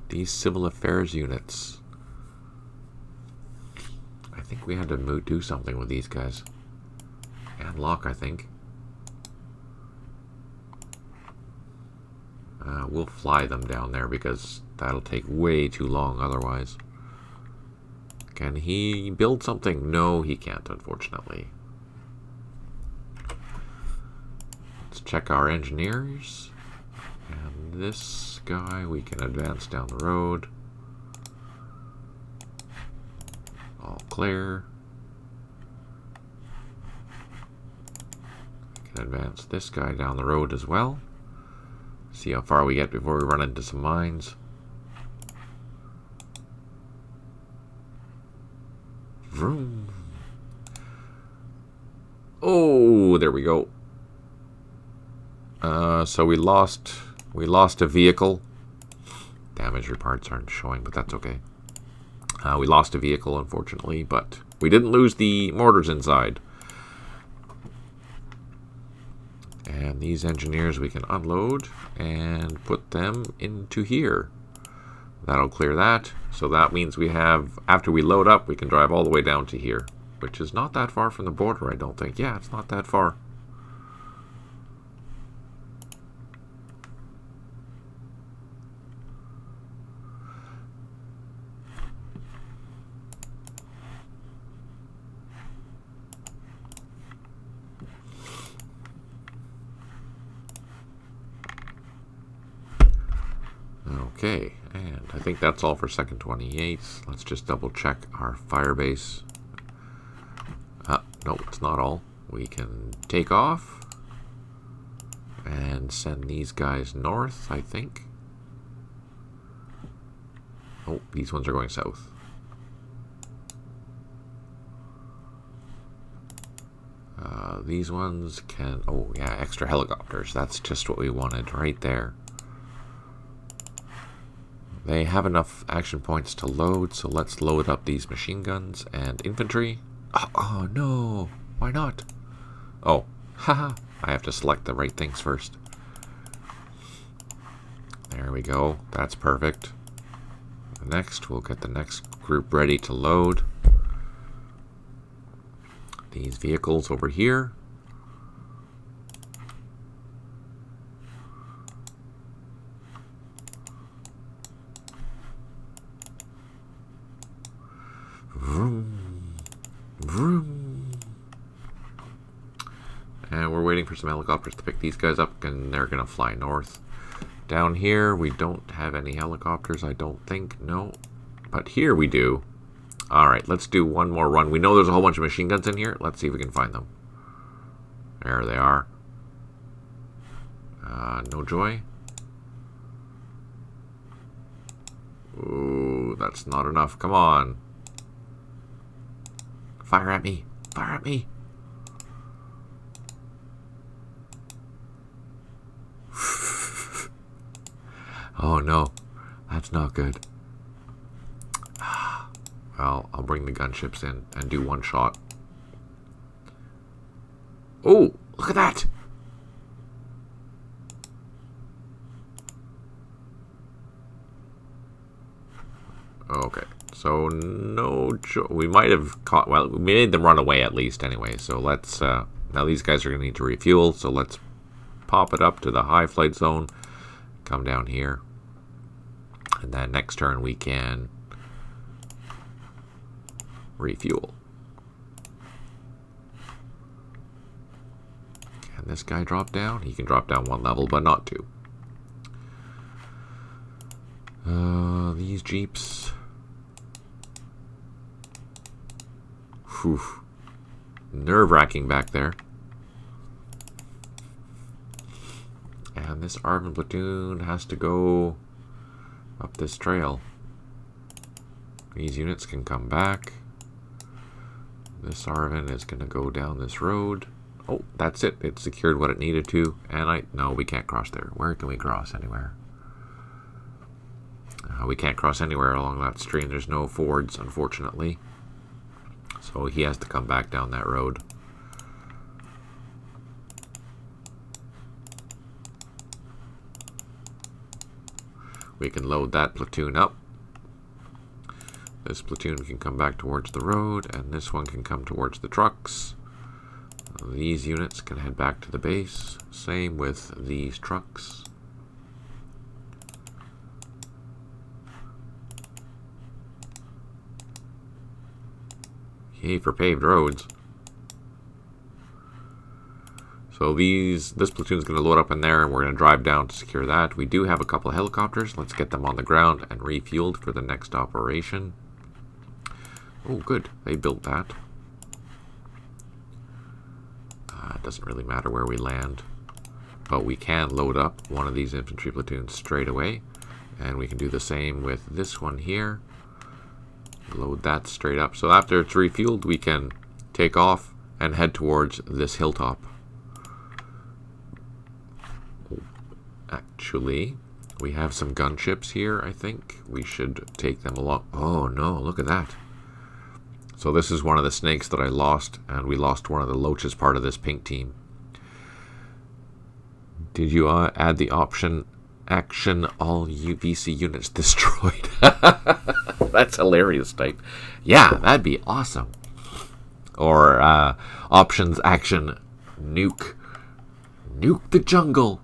These civil affairs units. I think we had to do something with these guys. And lock, I think. We'll fly them down there because that'll take way too long otherwise. Can he build something? No, he can't, unfortunately. Let's check our engineers. And this guy, we can advance down the road. All clear. We can advance this guy down the road as well. See how far we get before we run into some mines. Vroom. Oh, there we go. So we lost a vehicle. Damage reports aren't showing, but that's okay. We lost a vehicle, unfortunately, but we didn't lose the mortars inside. And these engineers we can unload and put them into here. That'll clear that. So that means we have, after we load up, we can drive all the way down to here, which is not that far from the border, I don't think. Yeah, it's not that far. Okay, and I think that's all for second 28th. Let's just double check our firebase. No, it's not all. We can take off and send these guys north, I think. Oh, these ones are going south. These ones can... Oh, yeah, extra helicopters. That's just what we wanted right there. They have enough action points to load, so let's load up these machine guns and infantry. Oh, no. Why not? Oh, haha. I have to select the right things first. There we go. That's perfect. Next, we'll get the next group ready to load. These vehicles over here. Vroom, vroom. And we're waiting for some helicopters to pick these guys up, and they're going to fly north. Down here, we don't have any helicopters, I don't think. No. But here we do. Alright, let's do one more run. We know there's a whole bunch of machine guns in here. Let's see if we can find them. There they are. No joy. Ooh, that's not enough. Come on. Fire at me. Fire at me. Oh no, that's not good. Well, I'll bring the gunships in and do one shot. Oh, look at that! Okay, so no, we might have caught. Well, we made them run away at least anyway. So let's. Now these guys are going to need to refuel. So let's pop it up to the high flight zone. Come down here, and then next turn we can refuel. Can this guy drop down? He can drop down one level, but not two. These jeeps. Whew. Nerve-wracking back there. And this ARVN platoon has to go up this trail. These units can come back. This ARVN is going to go down this road. Oh, that's it. It secured what it needed to. And no, we can't cross there. Where can we cross? Anywhere? We can't cross anywhere along that stream. There's no fords, unfortunately. So he has to come back down that road. We can load that platoon up. This platoon can come back towards the road, and this one can come towards the trucks. These units can head back to the base. Same with these trucks. Yay for paved roads. So this platoon is going to load up in there, and we're going to drive down to secure that. We do have a couple of helicopters. Let's get them on the ground and refueled for the next operation. Oh, good. They built that. It doesn't really matter where we land, but we can load up one of these infantry platoons straight away, and we can do the same with this one here. Load that straight up. So after it's refueled, we can take off and head towards this hilltop. Actually, we have some gunships here, I think. We should take them along. Oh no, look at that. So this is one of the snakes that I lost, and we lost one of the loaches part of this pink team. Did you add the option, action all VC units destroyed? That's hilarious type. Yeah, that'd be awesome. Or options, action, nuke. Nuke the jungle.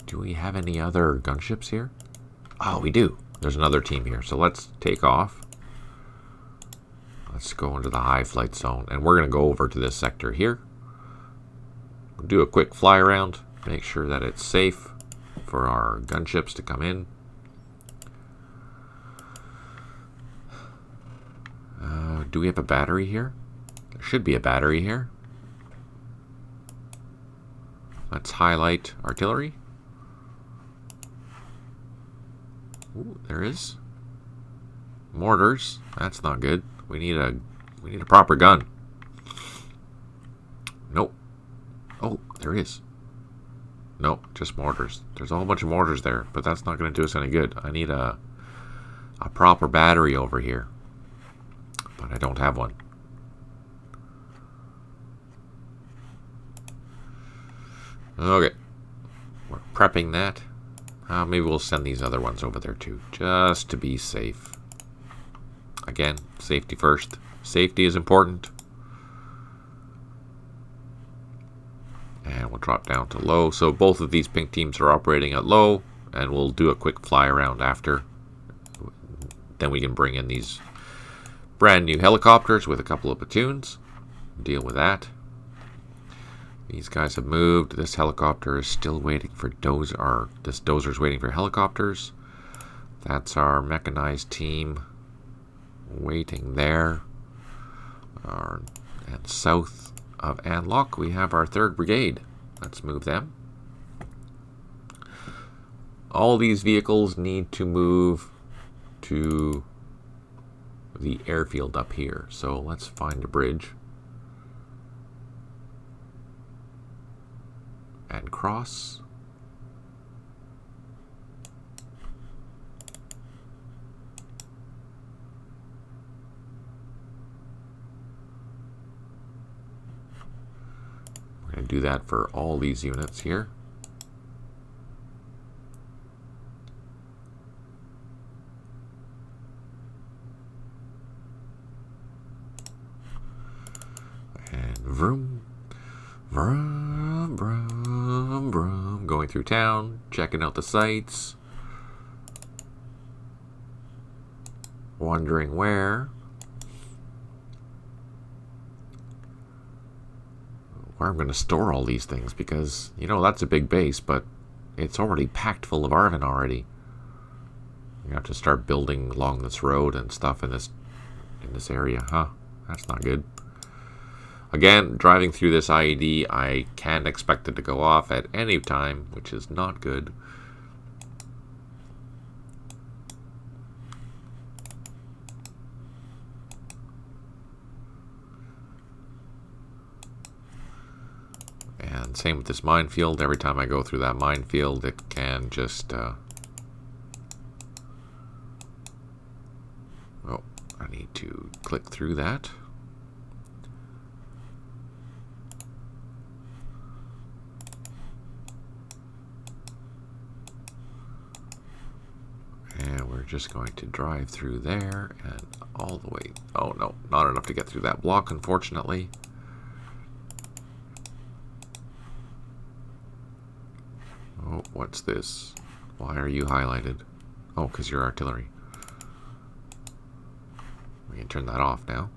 Do we have any other gunships here? Oh, we do. There's another team here. So let's take off. Let's go into the high flight zone. And we're going to go over to this sector here. We'll do a quick fly around. Make sure that it's safe for our gunships to come in. Do we have a battery here? There should be a battery here. Let's highlight artillery. Ooh, there is. Mortars. That's not good. We need a proper gun. Nope. Oh, there is. Nope, just mortars. There's a whole bunch of mortars there, but that's not going to do us any good. I need a proper battery over here. But I don't have one. Okay. We're prepping that. Maybe we'll send these other ones over there too, just to be safe. Again, safety first. Safety is important. And we'll drop down to low. So both of these pink teams are operating at low, and we'll do a quick fly around after. Then we can bring in these brand new helicopters with a couple of platoons. Deal with that. These guys have moved. This helicopter is still waiting for dozer. This dozer is waiting for helicopters. That's our mechanized team waiting there. And south of Anlock, we have our 3rd Brigade. Let's move them. All these vehicles need to move to the airfield up here. So let's find a bridge and cross. We're going to do that for all these units here. And vroom, vroom, vroom, vroom. Going through town, checking out the sights. Wondering where I'm going to store all these things, because, you know, that's a big base, but it's already packed full of ARVN already. You have to start building along this road and stuff in this area, huh? That's not good. Again, driving through this IED, I can't expect it to go off at any time, which is not good. And same with this minefield. Every time I go through that minefield, it can just... oh, I need to click through that. And we're just going to drive through there and all the way... Oh no, not enough to get through that block, unfortunately. Oh, what's this? Why are you highlighted? Oh, because you're artillery. We can turn that off now.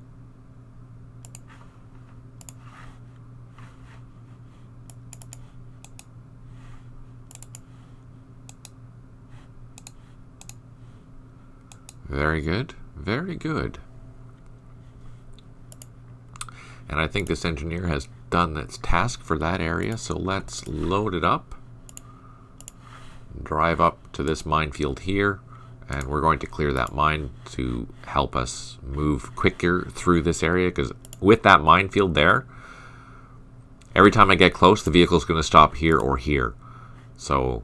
Very good. Very good. And I think this engineer has done its task for that area, so let's load it up. Drive up to this minefield here, and we're going to clear that mine to help us move quicker through this area, because with that minefield there, every time I get close, the vehicle's going to stop here or here. So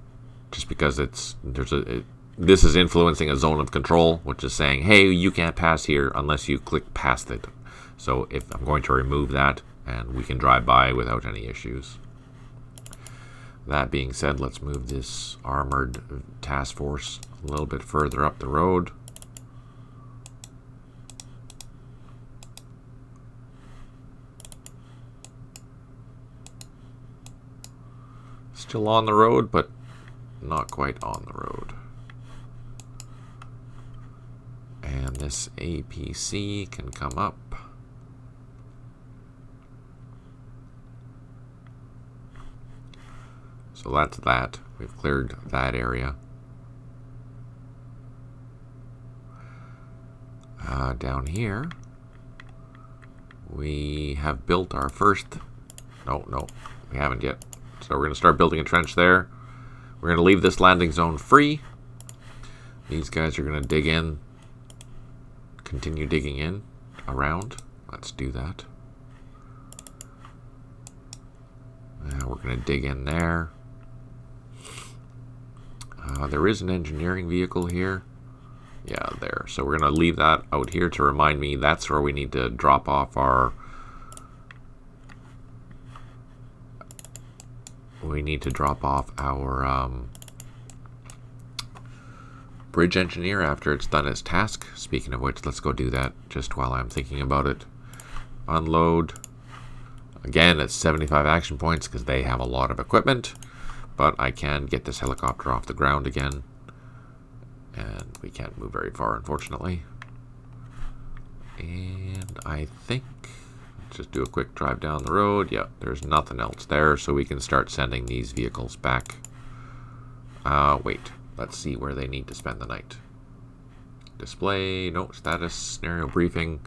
just because this is influencing a zone of control, which is saying, hey, you can't pass here unless you click past it. So if I'm going to remove that, and we can drive by without any issues. That being said, let's move this armored task force a little bit further up the road. Still on the road, but not quite on the road. And this APC can come up. So that's that. We've cleared that area. Down here, we have built our first... No, we haven't yet. So we're going to start building a trench there. We're going to leave this landing zone free. These guys are going to dig in. Continue digging in around. Let's do that. We're going to dig in there. There is an engineering vehicle here. Yeah, there. So we're going to leave that out here to remind me that's where we need to drop off our... We need to drop off our bridge engineer after it's done its task. Speaking of which, let's go do that just while I'm thinking about it. Unload. Again, it's 75 action points because they have a lot of equipment. But I can get this helicopter off the ground again. And we can't move very far, unfortunately. And I think... Just do a quick drive down the road. Yeah, there's nothing else there, so we can start sending these vehicles back. Wait. Let's see where they need to spend the night. Display. No. Status. Scenario briefing.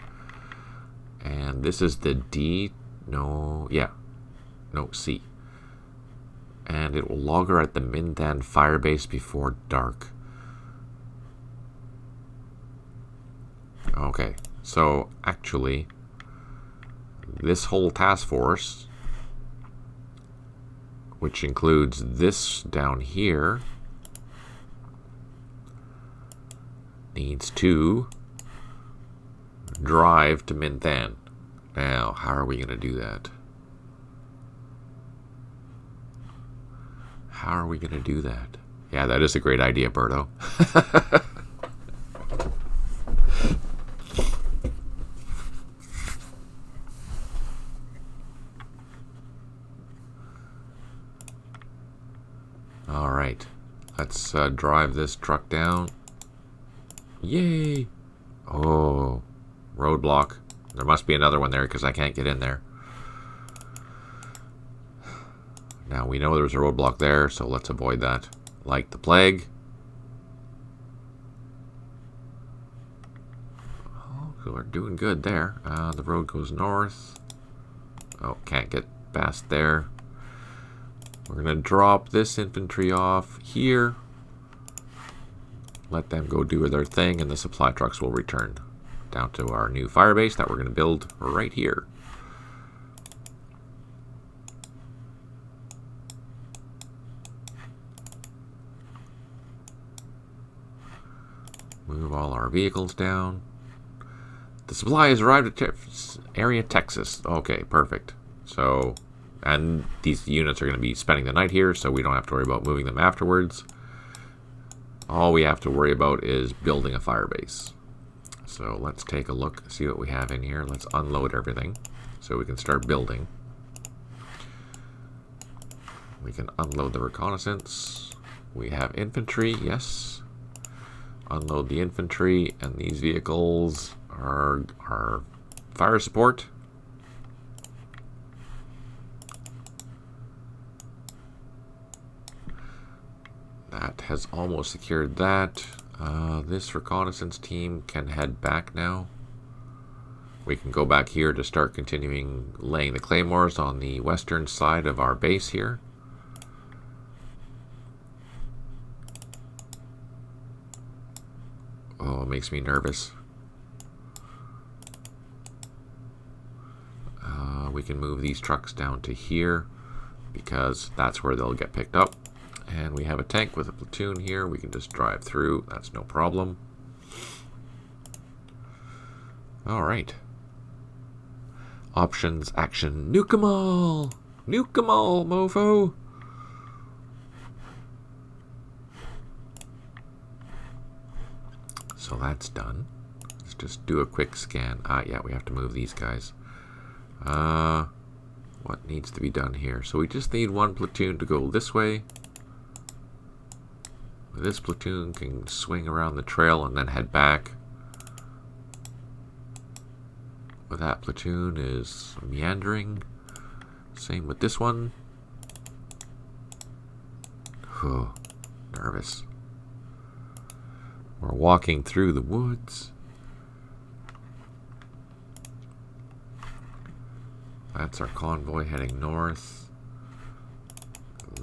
And this is the D. No. Yeah. No. C. And it will log her at the Minh Thanh firebase before dark. Okay. So, actually... This whole task force, which includes this down here, needs to drive to Minh Thanh. Now, how are we going to do that? How are we going to do that? Yeah, that is a great idea, Berto. Alright, let's drive this truck down. Yay! Oh, roadblock. There must be another one there because I can't get in there. Now we know there's a roadblock there, so let's avoid that like the plague. Oh, so we're doing good there. The road goes north. Oh, can't get past there. We're going to drop this infantry off here. Let them go do their thing, and the supply trucks will return down to our new firebase that we're going to build right here. Move all our vehicles down. The supply has arrived at area Texas. Okay, perfect. So... And these units are going to be spending the night here, so we don't have to worry about moving them afterwards. All we have to worry about is building a firebase. So let's take a look, see what we have in here. Let's unload everything so we can start building. We can unload the reconnaissance. We have infantry, yes. Unload the infantry, and these vehicles are fire support. That has almost secured that. This reconnaissance team can head back now. We can go back here to start continuing laying the claymores on the western side of our base here. Oh, it makes me nervous. We can move these trucks down to here because that's where they'll get picked up. And we have a tank with a platoon here. We can just drive through. That's no problem. Alright. Options, action, nuke 'em all! Nuke 'em all, mofo! So that's done. Let's just do a quick scan. Yeah, we have to move these guys. What needs to be done here? So we just need one platoon to go this way. This platoon can swing around the trail and then head back. But that platoon is meandering. Same with this one. Whew, nervous. We're walking through the woods. That's our convoy heading north.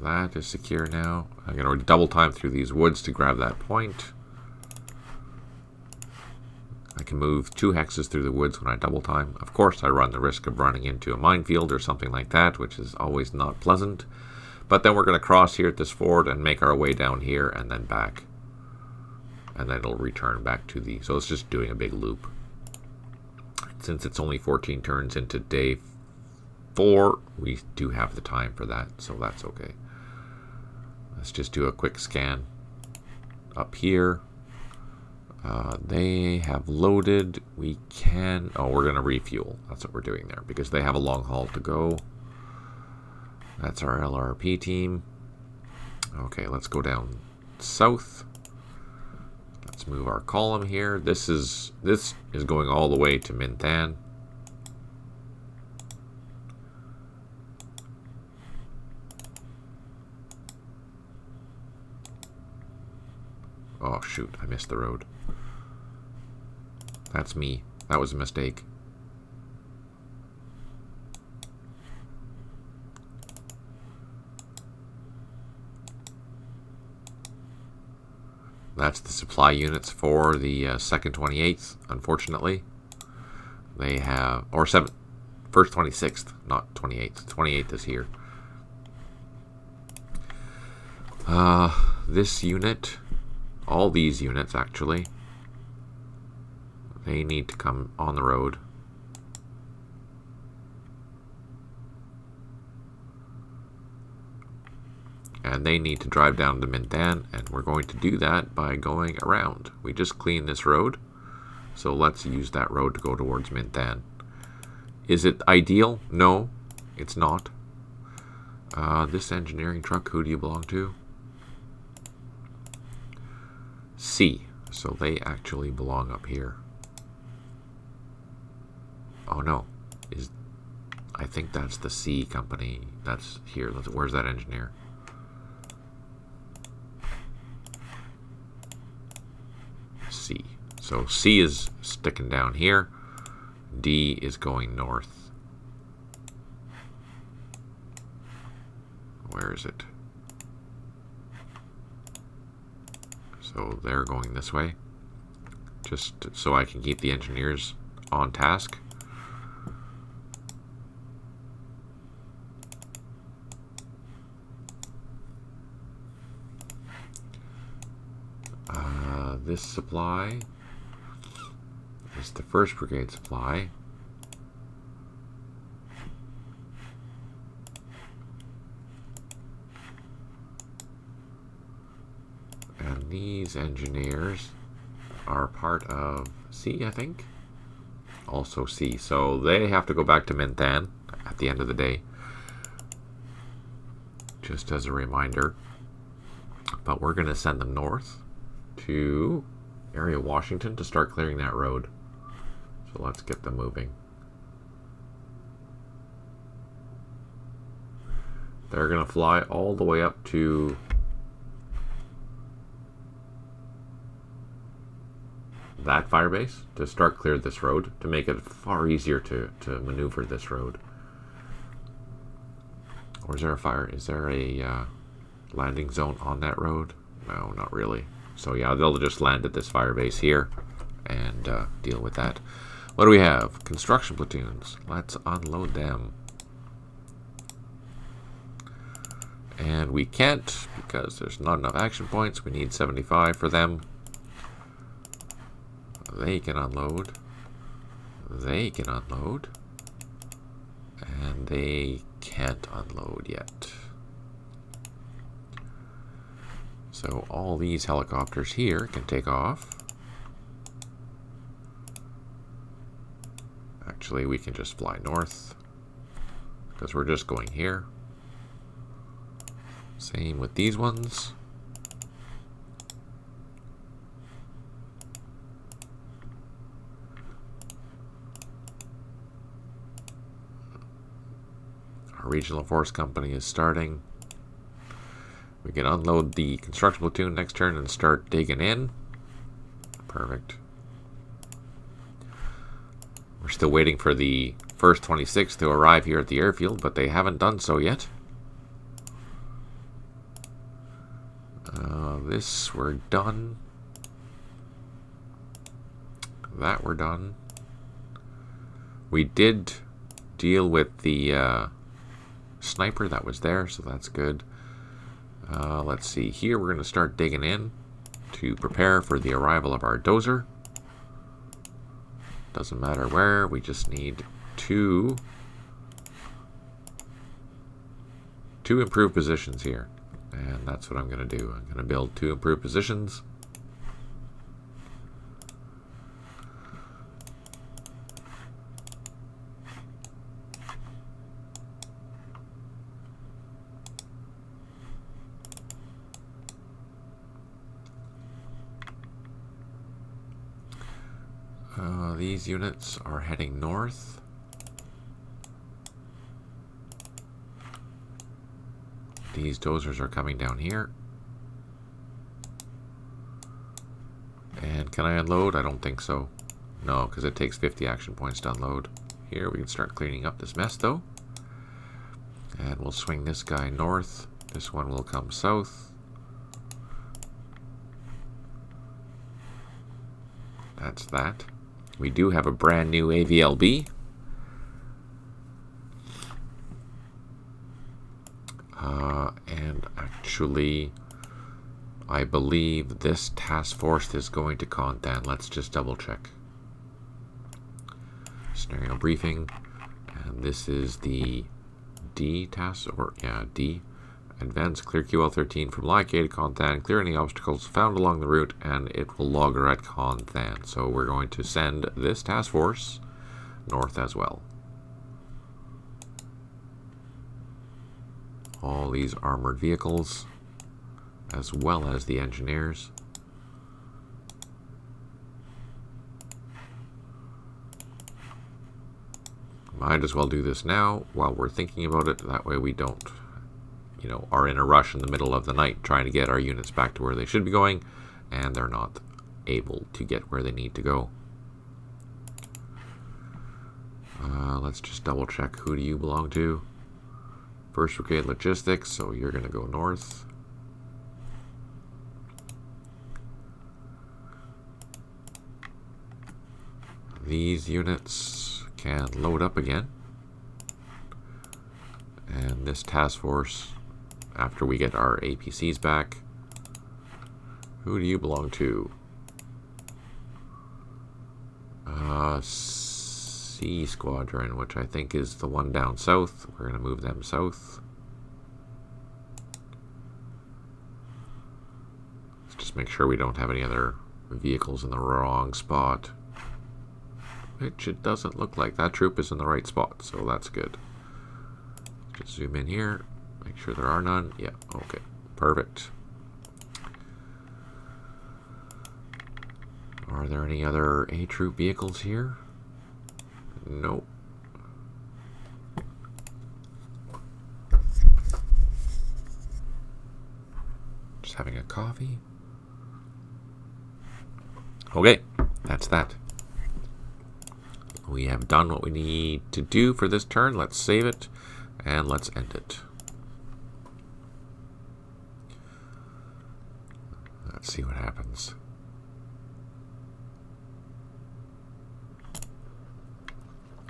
That is secure now. I'm going to double time through these woods to grab that point. I can move 2 hexes through the woods when I double time. Of course, I run the risk of running into a minefield or something like that, which is always not pleasant. But then we're going to cross here at this ford and make our way down here and then back. And then it'll return back to the... So it's just doing a big loop. Since it's only 14 turns into day 4, we do have the time for that, so that's okay. Let's just do a quick scan up here. They have loaded. We can... Oh, we're going to refuel. That's what we're doing there, because they have a long haul to go. That's our LRP team. Okay, let's go down south. Let's move our column here. This is going all the way to Minh Thanh. Oh, shoot. I missed the road. That's me. That was a mistake. That's the supply units for the 2nd 28th, unfortunately. They have... Or 7th. First 26th, not 28th. 28th is here. This unit... All these units, actually. They need to come on the road. And they need to drive down to Minh Thanh, and we're going to do that by going around. We just cleaned this road, so let's use that road to go towards Minh Thanh. Is it ideal? No, it's not. This engineering truck, who do you belong to? C. So they actually belong up here. Oh no, I think that's the C company. That's here. Where's that engineer? C. So C is sticking down here. D is going north. Where is it? So they're going this way. Just so I can keep the engineers on task. This supply is the 1st Brigade supply. And these engineers are part of C, I think. Also C. So they have to go back to Minh Thanh at the end of the day. Just as a reminder. But we're going to send them north to area Washington to start clearing that road. So let's get them moving. They're going to fly all the way up to that firebase to start clear this road, to make it far easier to maneuver this road. Or is there a fire? Is there a landing zone on that road? No, not really. So yeah, they'll just land at this firebase here and deal with that. What do we have? Construction platoons. Let's unload them. And we can't because there's not enough action points. We need 75 for them. They can unload. They can unload. And they can't unload yet. So all these helicopters here can take off. Actually, we can just fly north because we're just going here. Same with these ones. Our regional force company is starting. We We can unload the construction platoon next turn and start digging in. Perfect. We're still waiting for the first 26 to arrive here at the airfield, but they haven't done so yet. This we're done. That we're done. We did deal with the sniper that was there, so that's good. Let's see. Here we're going to start digging in to prepare for the arrival of our dozer. Doesn't matter where, we just need two improved positions here. And that's what I'm going to do. I'm going to build 2 improved positions. These units are heading north. These dozers are coming down here. And can I unload? I don't think so. No, because it takes 50 action points to unload. Here we can start cleaning up this mess though. And we'll swing this guy north. This one will come south. That's that. We do have a brand new AVLB. And actually, I believe this task force is going to Contan. Let's just double check. Scenario briefing. And this is the D task, or yeah, D. Advance, clear QL13 from Lie K to Contan, clear any obstacles found along the route, and it will log her at Contan. So we're going to send this task force north as well. All these armored vehicles, as well as the engineers. Might as well do this now while we're thinking about it. That way we don't, you know, are in a rush in the middle of the night trying to get our units back to where they should be going, and they're not able to get where they need to go. Let's just double check. Who do you belong to? 1st Brigade Logistics, so you're going to go north. These units can load up again. And this task force, after we get our APCs back, who do you belong to? C Squadron, which I think is the one down south. We're going to move them south. Let's just make sure we don't have any other vehicles in the wrong spot. Which it doesn't look like. That troop is in the right spot, so that's good. Just zoom in here, make sure there are none. Yeah, okay, perfect. Are there any other A-troop vehicles here? Nope. Just having a coffee. Okay, that's that. We have done what we need to do for this turn. Let's save it. And let's end it. Let's see what happens.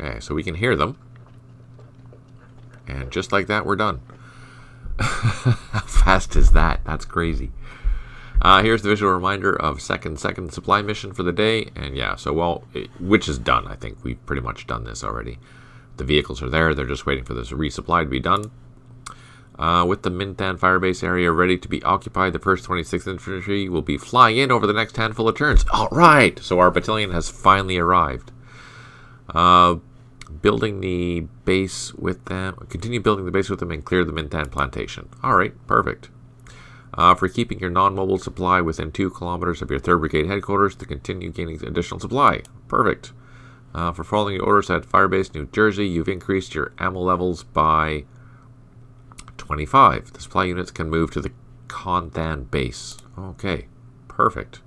Okay, so we can hear them. And just like that, we're done. How fast is that? That's crazy. Here's the visual reminder of second supply mission for the day. And yeah, so which is done. I think we've pretty much done this already. The vehicles are there. They're just waiting for this resupply to be done. With the Minh Thanh firebase area ready to be occupied, the 1st 26th Infantry will be flying in over the next handful of turns. All right! So our battalion has finally arrived. Building the base with them. Continue building the base with them and clear the Minh Thanh plantation. All right, perfect. For keeping your non-mobile supply within 2 kilometers of your 3rd Brigade headquarters to continue gaining additional supply. Perfect. For following your orders at Firebase, New Jersey, you've increased your ammo levels by 25. The supply units can move to the Conthan base. Okay, perfect.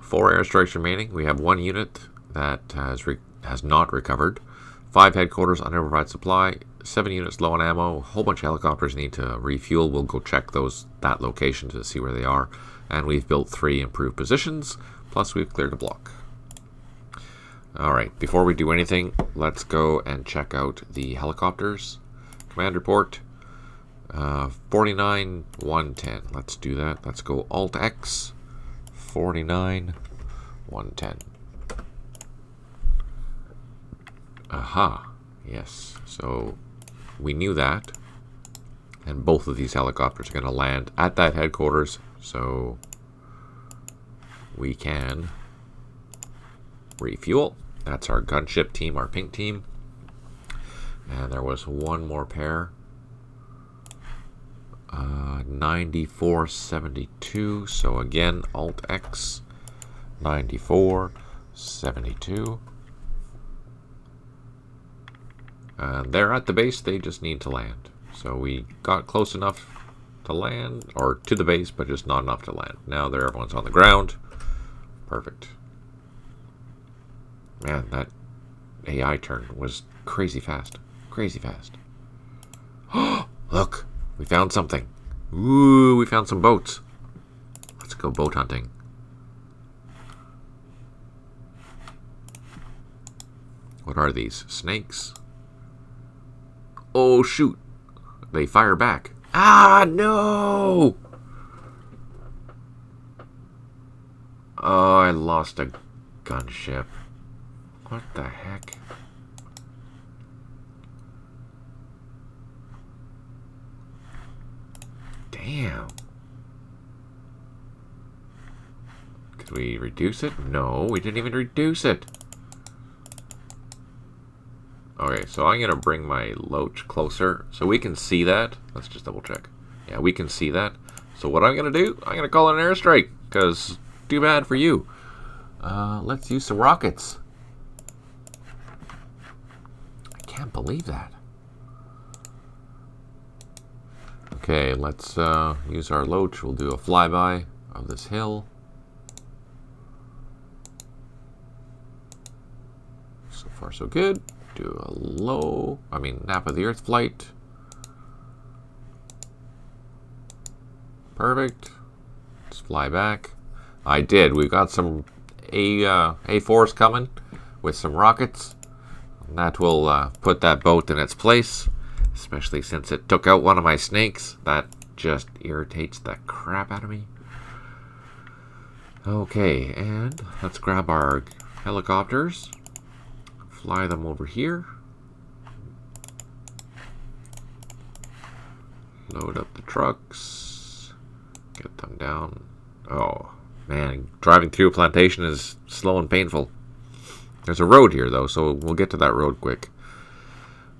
4 airstrikes remaining. We have 1 unit that has not recovered. 5 headquarters unimprovised supply. 7 units low on ammo. A whole bunch of helicopters need to refuel. We'll go check that location to see where they are. And we've built 3 improved positions. Plus we've cleared a block. Alright, before we do anything, let's go and check out the helicopters. Command report. 49, 110. Let's do that. Let's go Alt X. 49, 110. Aha. Yes. So we knew that. And both of these helicopters are going to land at that headquarters. So we can refuel. That's our gunship team, our pink team. And there was one more pair. 9472. So again, Alt X. 9472. And they're at the base. They just need to land. So we got close enough to land, or to the base, but just not enough to land. Now everyone's on the ground. Perfect. Man, that AI turn was crazy fast. Crazy fast. Look, we found something. Ooh, we found some boats. Let's go boat hunting. What are these? Snakes? Oh, shoot. They fire back. Ah, no! Oh, I lost a gunship. What the heck? Damn. Could we reduce it? No, we didn't even reduce it. Okay, so I'm going to bring my loach closer so we can see that. Let's just double check. Yeah, we can see that. So what I'm going to do, I'm going to call it an airstrike, because too bad for you. Let's use some rockets. I can't believe that. Okay, let's use our loach. We'll do a flyby of this hill. So far, so good. Do a nap of the earth flight. Perfect. Let's fly back. I did. We've got some A4s coming with some rockets. That will put that boat in its place, especially since it took out one of my snakes. That just irritates the crap out of me. Okay, and let's grab our helicopters. Fly them over here. Load up the trucks. Get them down. Oh, man. Driving through a plantation is slow and painful. There's a road here, though, so we'll get to that road quick.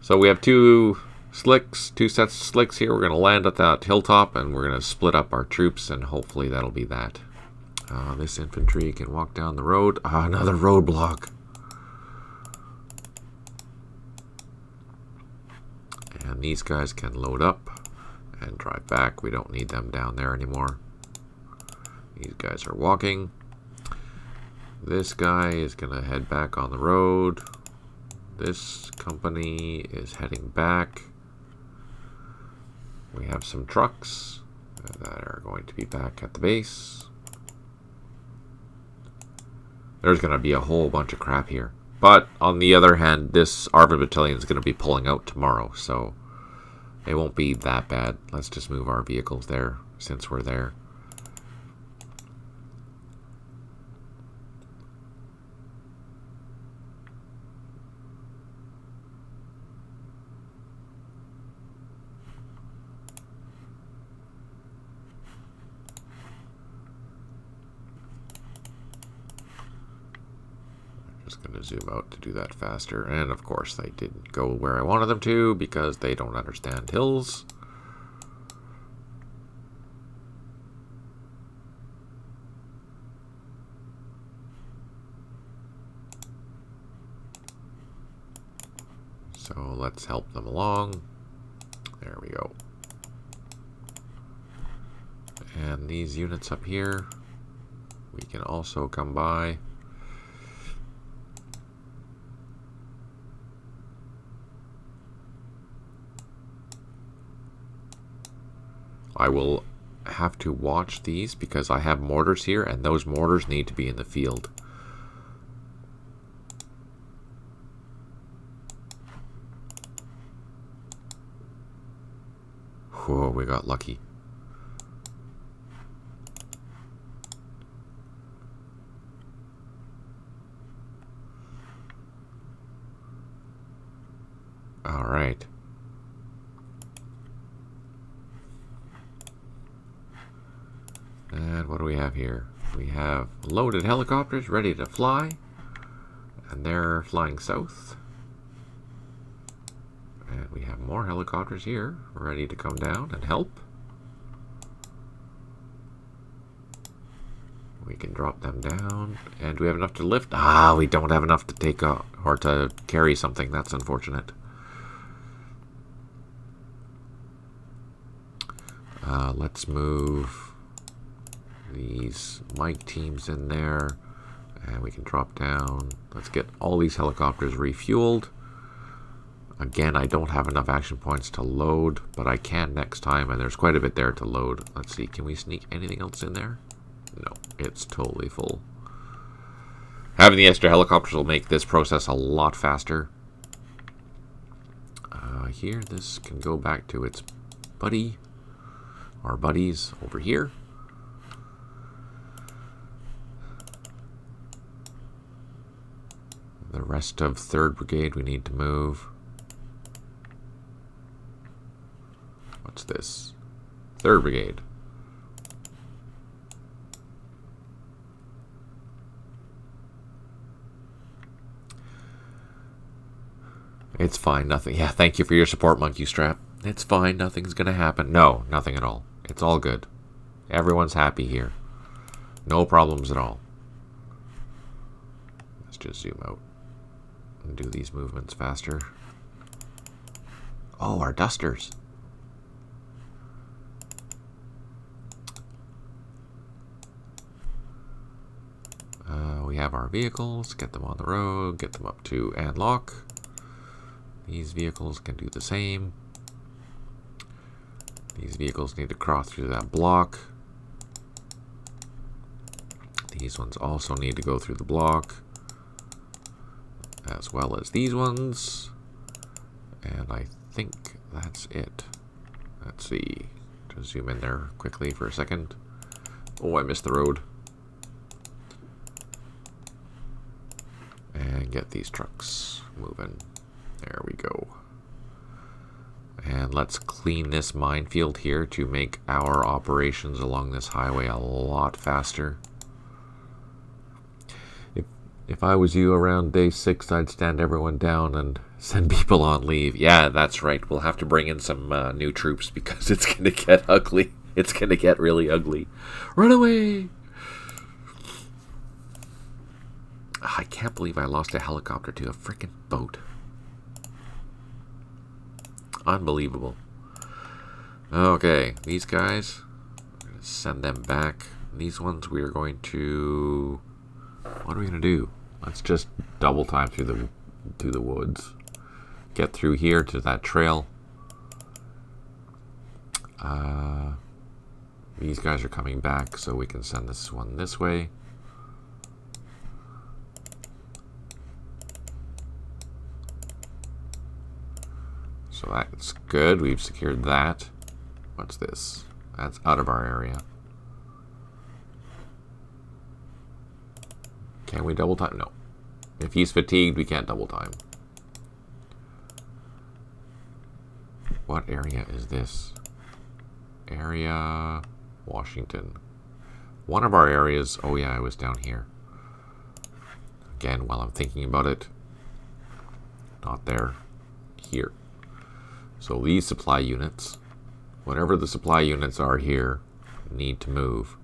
So we have 2 slicks, 2 sets of slicks here. We're going to land at that hilltop, and we're going to split up our troops, and hopefully that'll be that. This infantry can walk down the road. Another roadblock. And these guys can load up and drive back. We don't need them down there anymore. These guys are walking. This guy is going to head back on the road. This company is heading back. We have some trucks that are going to be back at the base. There's going to be a whole bunch of crap here. But on the other hand, this ARVN battalion is going to be pulling out tomorrow, so it won't be that bad. Let's just move our vehicles there since we're there. Just going to zoom out to do that faster. And of course they didn't go where I wanted them to because they don't understand hills. So let's help them along. There we go. And these units up here, we can also come by. I will have to watch these because I have mortars here, and those mortars need to be in the field. Whoa, we got lucky. All right. And what do we have here? We have loaded helicopters ready to fly, and they're flying south. And we have more helicopters here ready to come down and help. We can drop them down. And do we have enough to lift? Ah, we don't have enough to take off or to carry something. That's unfortunate. Let's move these mic teams in there, and we can drop down. Let's get all these helicopters refueled. Again, I don't have enough action points to load, but I can next time, and there's quite a bit there to load. Let's see, can we sneak anything else in there? No, it's totally full. Having the extra helicopters will make this process a lot faster. Here, this can go back to its buddy, our buddies over here. The rest of 3rd Brigade we need to move. What's this? 3rd Brigade. It's fine, nothing. Yeah, thank you for your support, Monkey Strap. It's fine, nothing's gonna happen. No, nothing at all. It's all good. Everyone's happy here. No problems at all. Let's just zoom out and do these movements faster. Oh, our dusters. We have our vehicles. Get them on the road. Get them up to and lock. These vehicles can do the same. These vehicles need to cross through that block. These ones also need to go through the block, as well as these ones. And I think that's it. Let's see. Just zoom in there quickly for a second. Oh, I missed the road. And get these trucks moving. There we go. And let's clean this minefield here to make our operations along this highway a lot faster. If I was you around day 6, I'd stand everyone down and send people on leave. Yeah, that's right. We'll have to bring in some new troops because it's going to get ugly. It's going to get really ugly. Run away! I can't believe I lost a helicopter to a freaking boat. Unbelievable. Okay, these guys, we're going to send them back. These ones we are going to... What are we going to do? Let's just double time through the woods. Get through here to that trail. These guys are coming back, so we can send this one this way. So that's good. We've secured that. What's this? That's out of our area. Can we double time? No. If he's fatigued, we can't double time. What area is this? Area Washington. One of our areas. Oh yeah, I was down here. Again, while I'm thinking about it. Not there. Here. So these supply units, whatever the supply units are here, need to move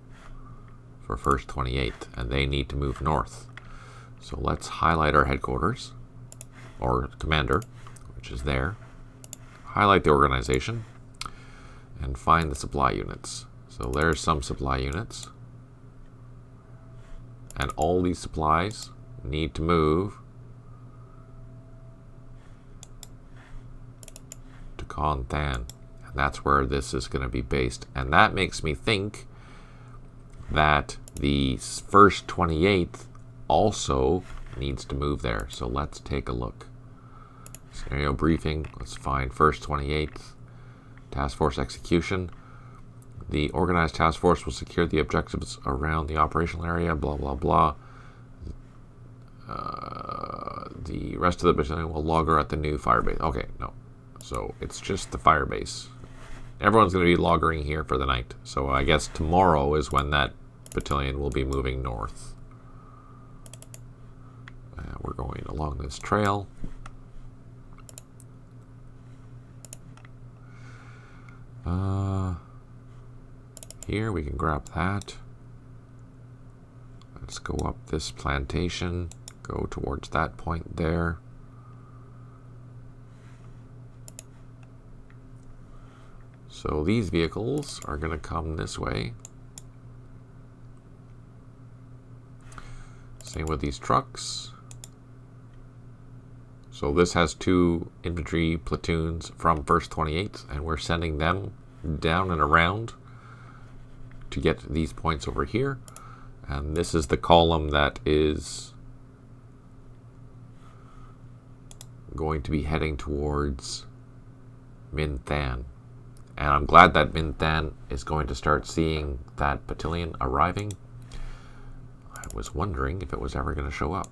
for 1st 28th, and they need to move north. So let's highlight our headquarters, or commander, which is there. Highlight the organization, and find the supply units. So there's some supply units. And all these supplies need to move to Con Than. And that's where this is going to be based. And that makes me think that the 1st 28th also needs to move there. So let's take a look. Scenario briefing. Let's find 1st 28th. Task Force execution. The organized task force will secure the objectives around the operational area, blah, blah, blah. The rest of the battalion will logger at the new firebase. Okay, no. So it's just the firebase. Everyone's going to be loggering here for the night. So I guess tomorrow is when that battalion will be moving north. We're going along this trail. Here we can grab that. Let's go up this plantation, go towards that point there. So these vehicles are going to come this way. Same with these trucks. So this has 2 infantry platoons from 1st 28th, and we're sending them down and around to get these points over here. And this is the column that is going to be heading towards Minh Thanh. And I'm glad that Minh Thanh is going to start seeing that battalion arriving. I was wondering if it was ever going to show up.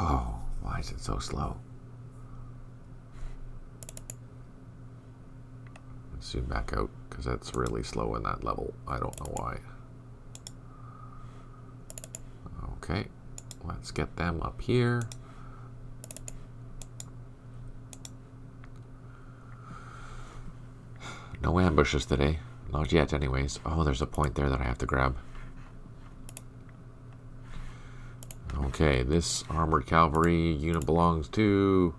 Oh, why is it so slow? Let's zoom back out because that's really slow in that level. I don't know why. Okay, let's get them up here. No ambushes today. Not yet anyways. Oh, there's a point there that I have to grab. Okay, this armored cavalry unit belongs to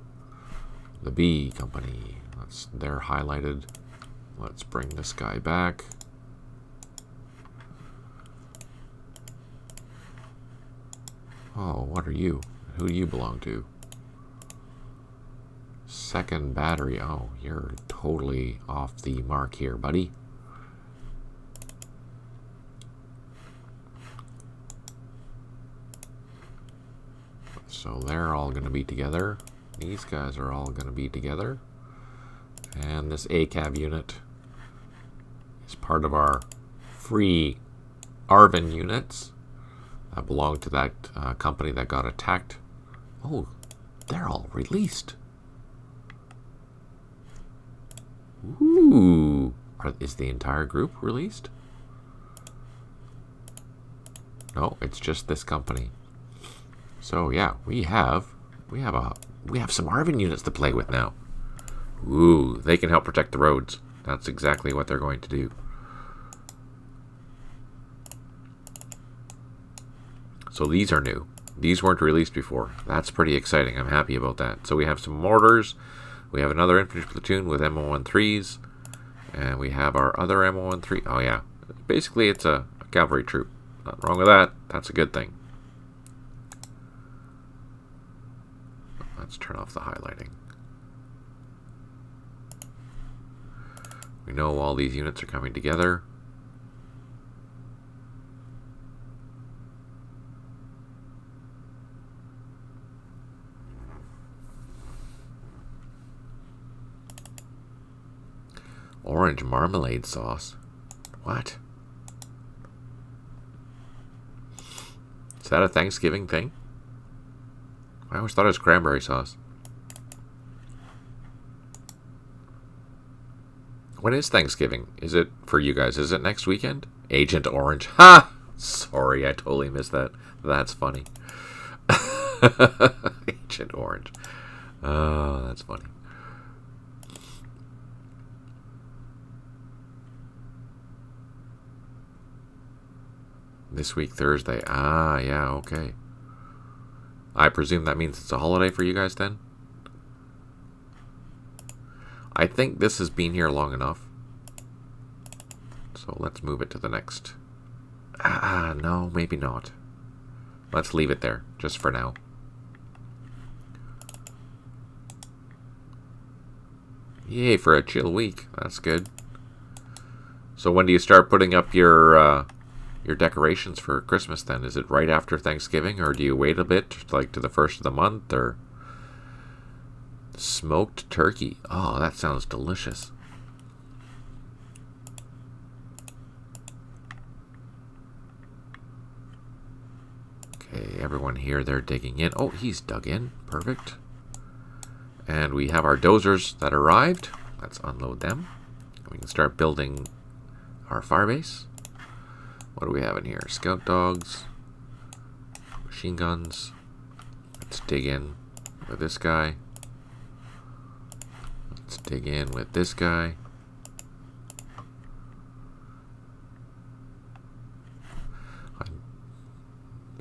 the B company. They're highlighted. Let's bring this guy back. Oh, what are you? Who do you belong to? 2nd battery. Oh, you're totally off the mark here, buddy. So they're all going to be together. These guys are all going to be together. And this ACAV unit is part of our free ARVN units that belong to that company that got attacked. Oh, they're all released. Ooh. Is the entire group released? No, it's just this company. So yeah, we have some ARVN units to play with now. Ooh, they can help protect the roads. That's exactly what they're going to do. So these are new. These weren't released before. That's pretty exciting. I'm happy about that. So we have some mortars. We have another infantry platoon with M113s. And we have our other M113. Oh yeah. Basically it's a cavalry troop. Nothing wrong with that. That's a good thing. Let's turn off the highlighting. We know all these units are coming together. Orange marmalade sauce. What? Is that a Thanksgiving thing? I always thought it was cranberry sauce. When is Thanksgiving? Is it for you guys? Is it next weekend? Agent Orange. Ha! Sorry, I totally missed that. That's funny. Agent Orange. Oh, that's funny. This week, Thursday. Ah, yeah, okay. I presume that means it's a holiday for you guys then? I think this has been here long enough. So let's move it to the next. No, maybe not. Let's leave it there, just for now. Yay, for a chill week. That's good. So when do you start putting up your decorations for Christmas then? Is it right after Thanksgiving, or do you wait a bit, like to the first of the month, or... Smoked turkey. Oh, that sounds delicious. Okay, everyone here, they're digging in. Oh, he's dug in. Perfect. And we have our dozers that arrived. Let's unload them. We can start building our firebase. What do we have in here? Scout dogs. Machine guns. Let's dig in with this guy. Let's dig in with this guy.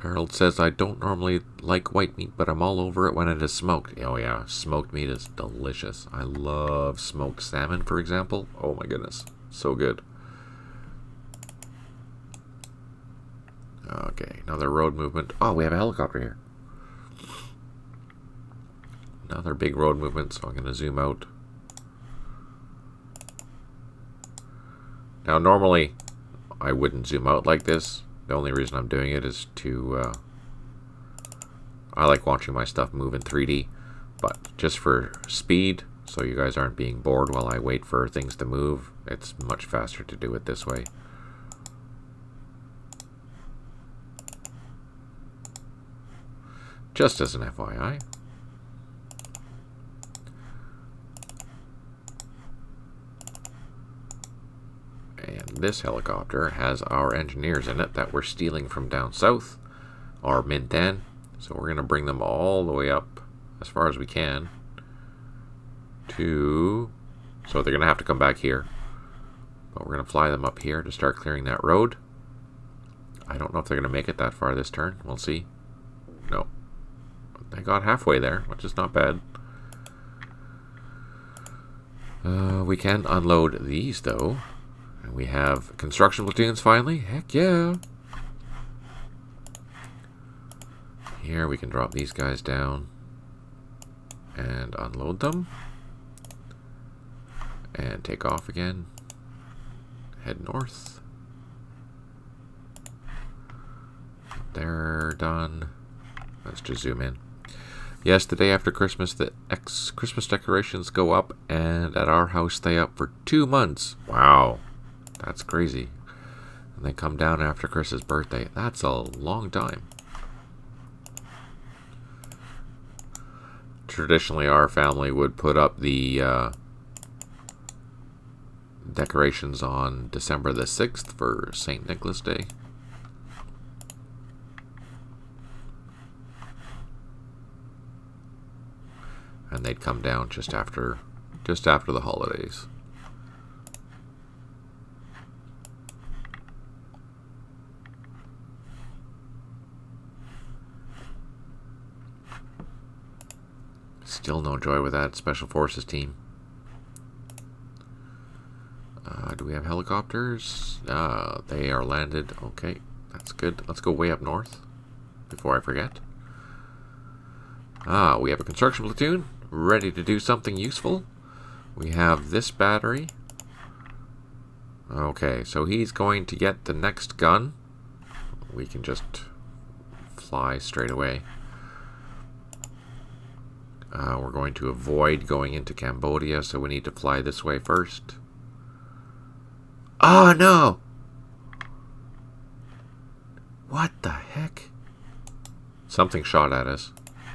Harold says, I don't normally like white meat, but I'm all over it when it is smoked. Oh yeah, smoked meat is delicious. I love smoked salmon, for example. Oh my goodness, so good. Okay, another road movement. Oh, we have a helicopter here. Another big road movement, so I'm going to zoom out. Now, normally, I wouldn't zoom out like this. The only reason I'm doing it is to... I like watching my stuff move in 3D. But just for speed, so you guys aren't being bored while I wait for things to move, it's much faster to do it this way. Just as an FYI. And this helicopter has our engineers in it that we're stealing from down south, our Minh Thanh. So we're going to bring them all the way up as far as we can to... So they're going to have to come back here. But we're going to fly them up here to start clearing that road. I don't know if they're going to make it that far this turn. We'll see. No. They got halfway there, which is not bad. We can unload these, though. And we have construction platoons finally. Heck yeah. Here we can drop these guys down and unload them. And take off again. Head north. They're done. Let's just zoom in. Yes, the day after Christmas, the Christmas decorations go up, and at our house stay up for 2 months. Wow, that's crazy. And they come down after Chris's birthday. That's a long time. Traditionally, our family would put up the decorations on December the 6th for St. Nicholas Day. And they'd come down just after the holidays. Still no joy with that Special Forces team. Do we have helicopters? They are landed. Okay, that's good. Let's go way up north before I forget. We have a construction platoon ready to do something useful. We have this battery. Okay, so he's going to get the next gun. We can just fly straight away. We're going to avoid going into Cambodia, so we need to fly this way first. Oh no! What the heck? Something shot at us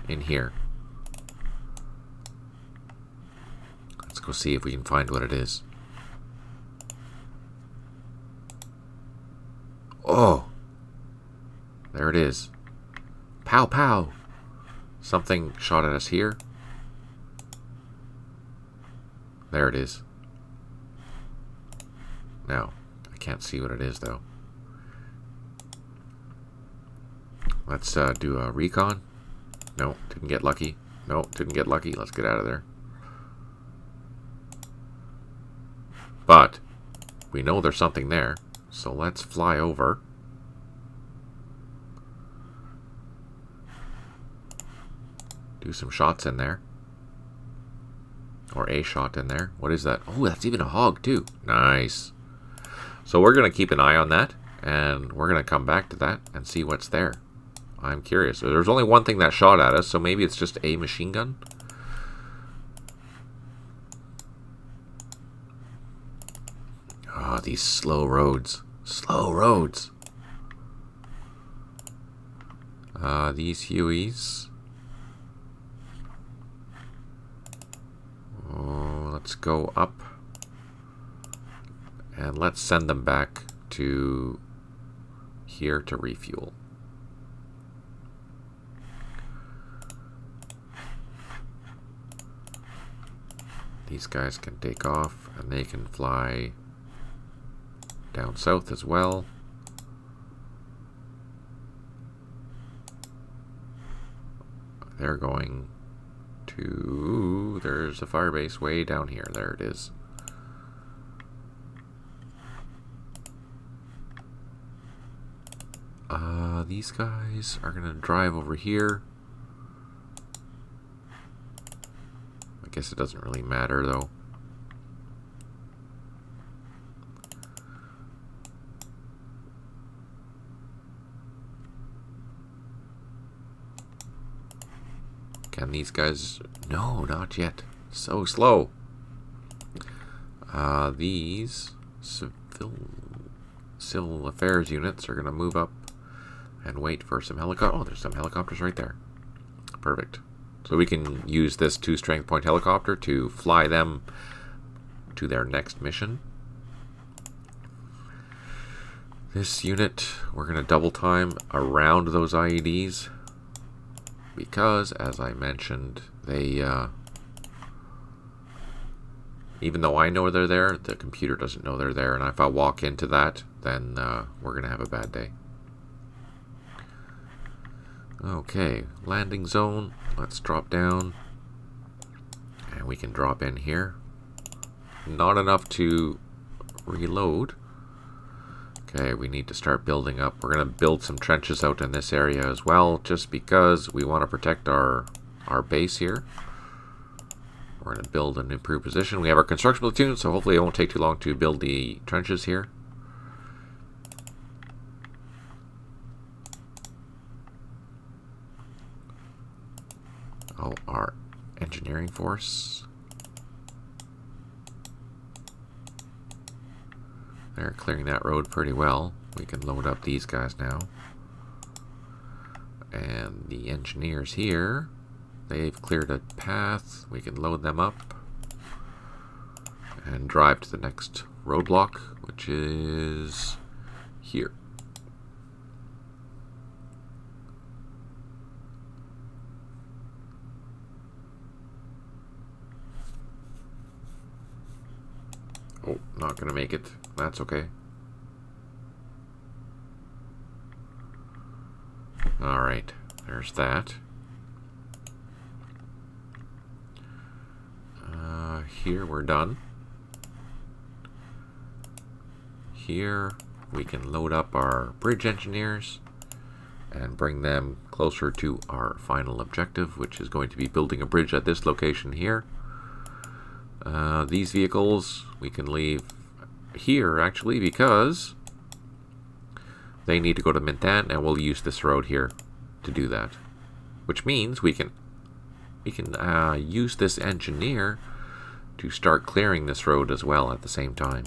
in here. Let's go see if we can find what it is. Oh! There it is. Pow pow! Something shot at us here. There it is. Now, I can't see what it is though. Let's do a recon. No, didn't get lucky. No, didn't get lucky. Let's get out of there. But we know there's something there. So let's fly over. Do some shots in there. Or a shot in there. What is that? Oh, that's even a hog too. Nice. So we're going to keep an eye on that. And we're going to come back to that and see what's there. I'm curious. There's only one thing that shot at us, so maybe it's just a machine gun. Ah, oh, these slow roads. Slow roads. These Hueys. Oh, let's go up. And let's send them back to here to refuel. These guys can take off and they can fly down south as well. They're going to... There's a fire base way down here. There it is. These guys are going to drive over here. I guess it doesn't really matter though. Can these guys... No, not yet. So slow. These civil affairs units are going to move up and wait for some helicopters. Oh, there's some helicopters right there. Perfect. So we can use this 2 strength point helicopter to fly them to their next mission. This unit, we're going to double time around those IEDs. Because, as I mentioned, they, even though I know they're there, the computer doesn't know they're there. And if I walk into that, then we're going to have a bad day. Okay, landing zone. Let's drop down. And we can drop in here. Not enough to reload. Okay, we need to start building up. We're going to build some trenches out in this area as well, just because we want to protect our base here. We're going to build an improved position. We have our construction platoon, so hopefully it won't take too long to build the trenches here. Oh, our engineering force. They're clearing that road pretty well. We can load up these guys now. And the engineers here, they've cleared a path. We can load them up and drive to the next roadblock, which is here. Oh, not gonna make it. That's okay. Alright, there's that. Here we're done. Here we can load up our bridge engineers and bring them closer to our final objective, which is going to be building a bridge at this location here. These vehicles we can leave here actually because they need to go to Minh Thanh, and we'll use this road here to do that. Which means we can use this engineer to start clearing this road as well at the same time.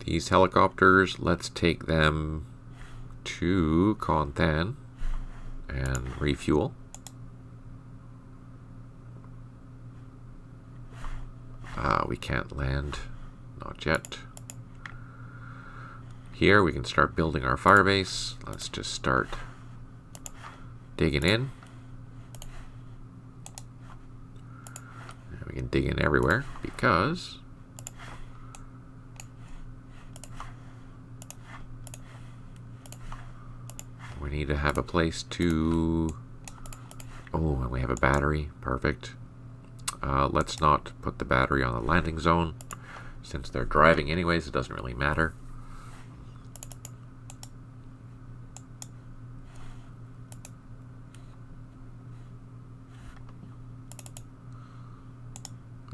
These helicopters, let's take them to Con Thanh and refuel. We can't land, not yet. Here we can start building our firebase. Let's just start digging in. And we can dig in everywhere because we need to have a place to... Oh, and we have a battery. Perfect. Let's not put the battery on the landing zone. Since they're driving anyways, it doesn't really matter.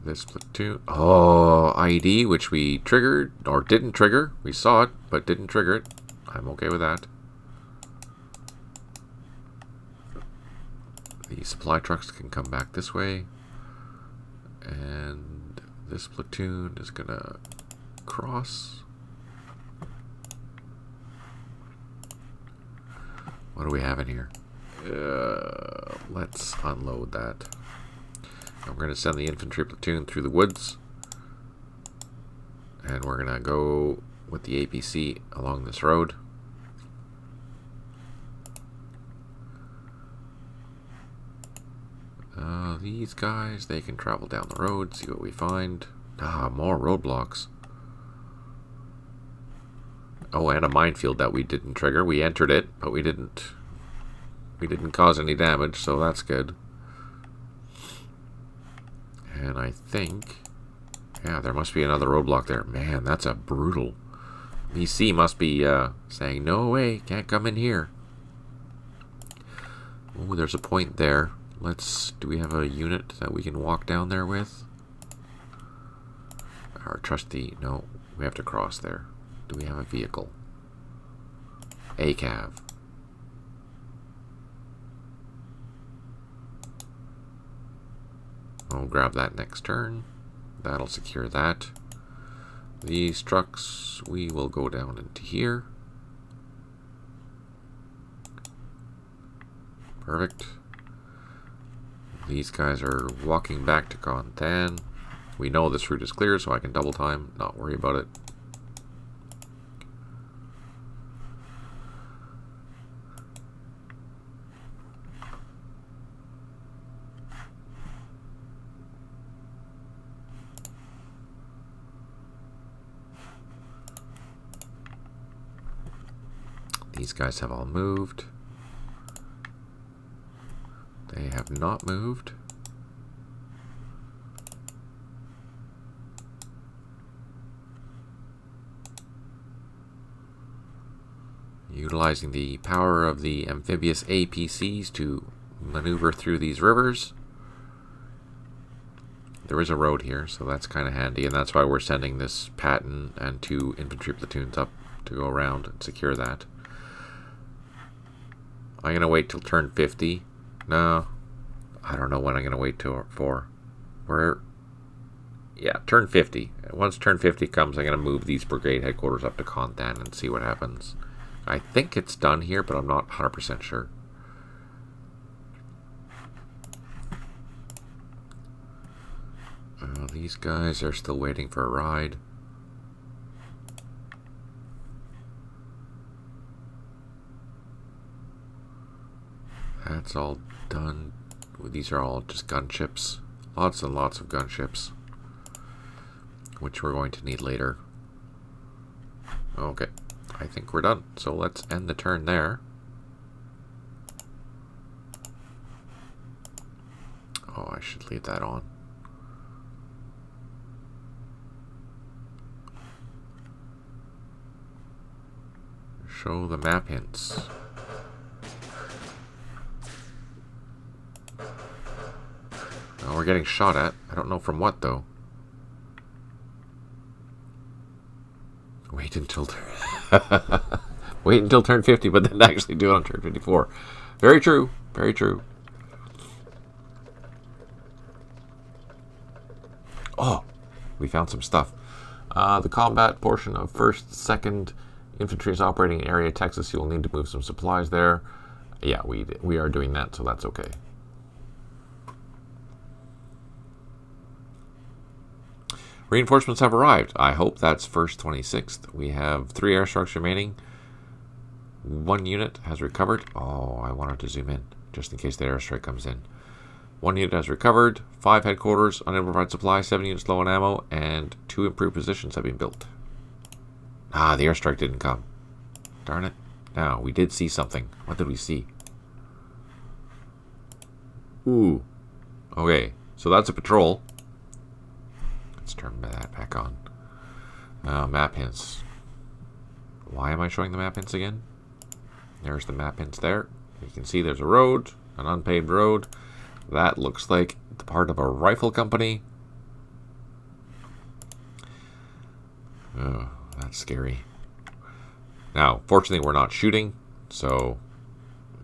This platoon. Oh, ID, which we triggered, or didn't trigger. We saw it, but didn't trigger it. I'm okay with that. The supply trucks can come back this way. And this platoon is gonna cross. What do we have in here? Let's unload that. And we're gonna send the infantry platoon through the woods. And we're gonna go with the APC along this road. These guys, they can travel down the road, see what we find. Ah, more roadblocks. Oh, and a minefield that we didn't trigger. We entered it, but we didn't cause any damage, so that's good. And I think, yeah, there must be another roadblock there. Man, that's a brutal. VC must be saying, no way, can't come in here. Oh, there's a point there. Do we have a unit that we can walk down there with? Our trusty, no, we have to cross there. Do we have a vehicle? A cav. I'll grab that next turn. That'll secure that. These trucks, we will go down into here. Perfect. These guys are walking back to Contan. We know this route is clear, so I can double time, not worry about it. These guys have all moved. They have not moved. Utilizing the power of the amphibious APCs to maneuver through these rivers. There is a road here, so that's kind of handy, and that's why we're sending this Patton and 2 infantry platoons up to go around and secure that. I'm going to wait till turn 50. No, I don't know when I'm going to wait for. Yeah, turn 50. Once turn 50 comes, I'm going to move these brigade headquarters up to Contan and see what happens. I think it's done here, but I'm not 100% sure. These guys are still waiting for a ride. That's all done. These are all just gunships. Lots and lots of gunships, which we're going to need later. Okay, I think we're done. So let's end the turn there. Oh, I should leave that on. Show the map hints. Oh, we're getting shot at. I don't know from what, though. Wait until wait until turn 50, but then actually do it on turn 54. Very true. Very true. Oh, we found some stuff. The combat portion of 1st, 2nd Infantry is operating in area Texas. You'll need to move some supplies there. Yeah, we are doing that, so that's okay. Reinforcements have arrived. I hope that's 1st, 26th. We have 3 airstrikes remaining. 1 unit has recovered. Oh, I wanted to zoom in just in case the airstrike comes in. 1 unit has recovered. 5 headquarters, unable to provide supply. 7 units low on ammo, and 2 improved positions have been built. Ah, the airstrike didn't come. Darn it. Now, we did see something. What did we see? Ooh. Okay, so So that's a patrol. Let's turn that back on. Map hints. Why am I showing the map hints again? There's the map hints there. You can see there's a road, an unpaved road. That looks like the part of a rifle company. Oh, that's scary. Now, fortunately, we're not shooting, so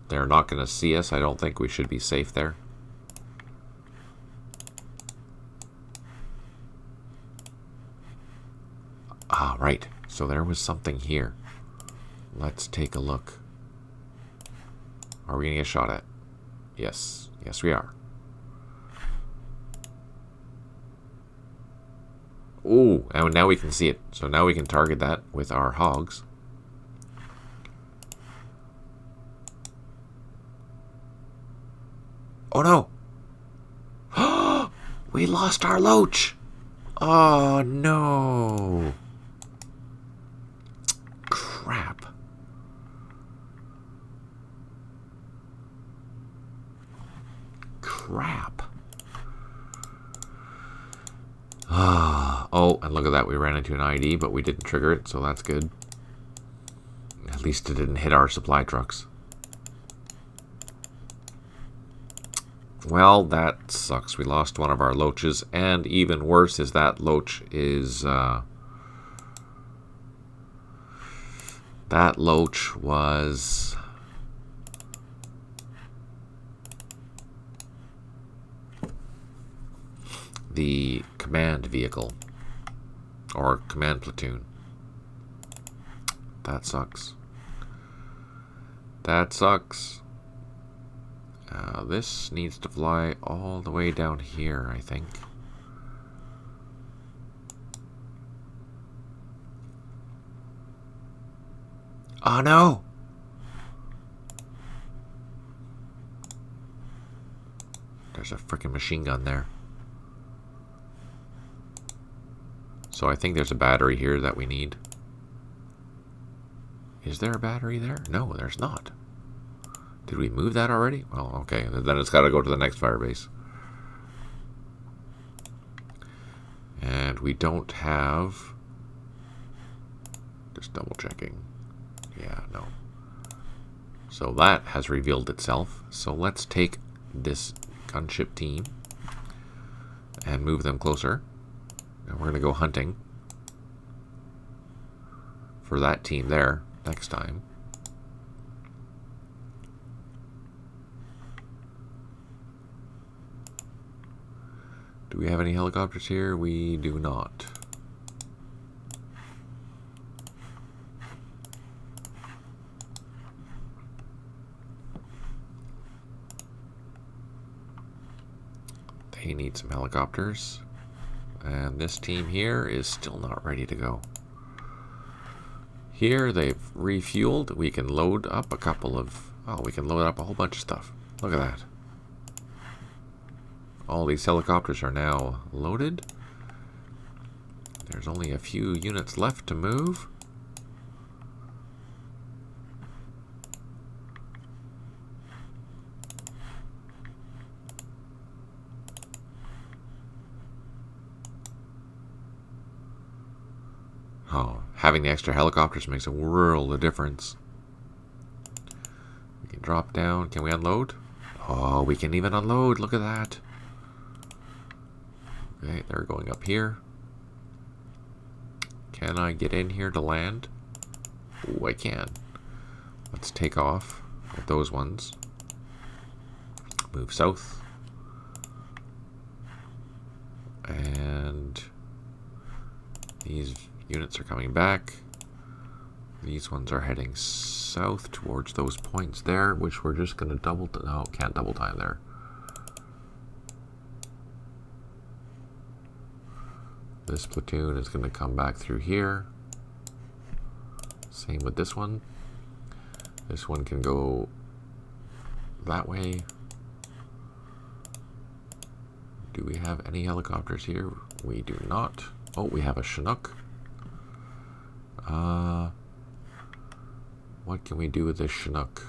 they're not going to see us. I don't think we should be safe there. Ah, right. So there was something here. Let's take a look. Are we going to get shot at? Yes. Yes, we are. Ooh, and now we can see it. So now we can target that with our hogs. Oh no! We lost our loach! Oh no! Crap. Crap. Oh, and look at that. We ran into an ID, but we didn't trigger it, so that's good. At least it didn't hit our supply trucks. Well, that sucks. We lost one of our loaches, and even worse is that loach is... that loach was... the command vehicle. Or command platoon. That sucks. That sucks. This needs to fly all the way down here, I think. Oh no! There's a freaking machine gun there. So I think there's a battery here that we need. Is there a battery there? No, there's not. Did we move that already? Well, okay. Then it's got to go to the next firebase. And we don't have... Just double checking. Yeah, no. So that has revealed itself. So let's take this gunship team and move them closer. And we're going to go hunting for that team there next time. Do we have any helicopters here? We do not. They need some helicopters. And this team here is still not ready to go. Here they've refueled. We can load up a couple of... Oh, we can load up a whole bunch of stuff. Look at that. All these helicopters are now loaded. There's only a few units left to move. Oh, having the extra helicopters makes a world of difference. We can drop down. Can we unload? Oh, we can even unload. Look at that. Okay, they're going up here. Can I get in here to land? Oh, I can. Let's take off with those ones. Move south. And these units are coming back. These ones are heading south towards those points there, which we're just going to double... No, can't double time there. This platoon is going to come back through here. Same with this one. This one can go that way. Do we have any helicopters here? We do not. Oh, we have a Chinook. What can we do with this Chinook?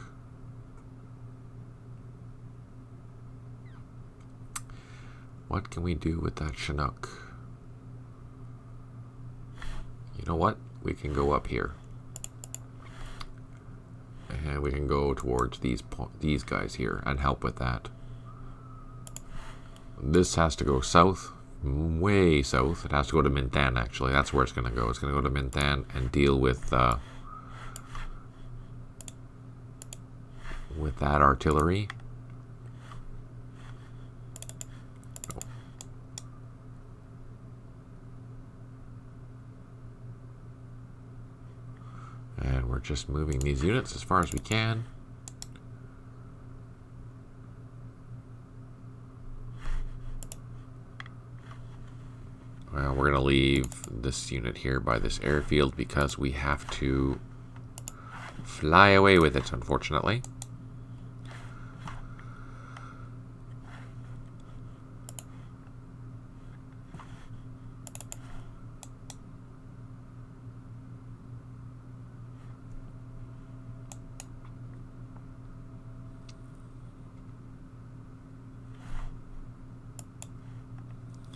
what can we do with that Chinook? You know what? We can go up here. And we can go towards these guys here and help with that. This has to go south, way south. It has to go to Minh Thanh, actually. That's where it's going to go. It's going to go to Minh Thanh and deal with that artillery. And we're just moving these units as far as we can. Well, we're going to leave this unit here by this airfield because we have to fly away with it, unfortunately.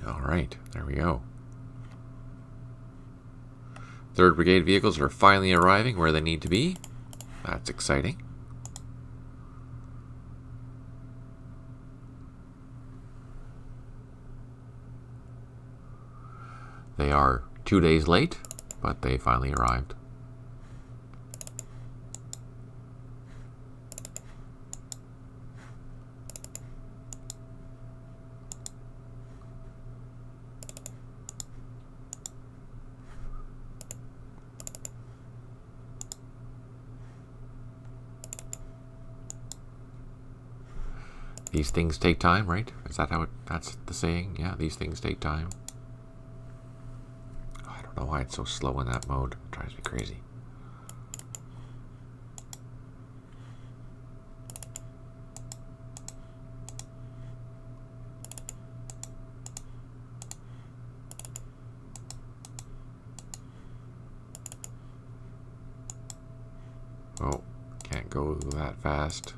Alright, there we go. 3rd Brigade vehicles are finally arriving where they need to be. That's exciting. They are 2 days late, but they finally arrived. These things take time, right? Is that how that's the saying? Yeah, these things take time. Oh, I don't know why it's so slow in that mode. It drives me crazy. Oh, can't go that fast.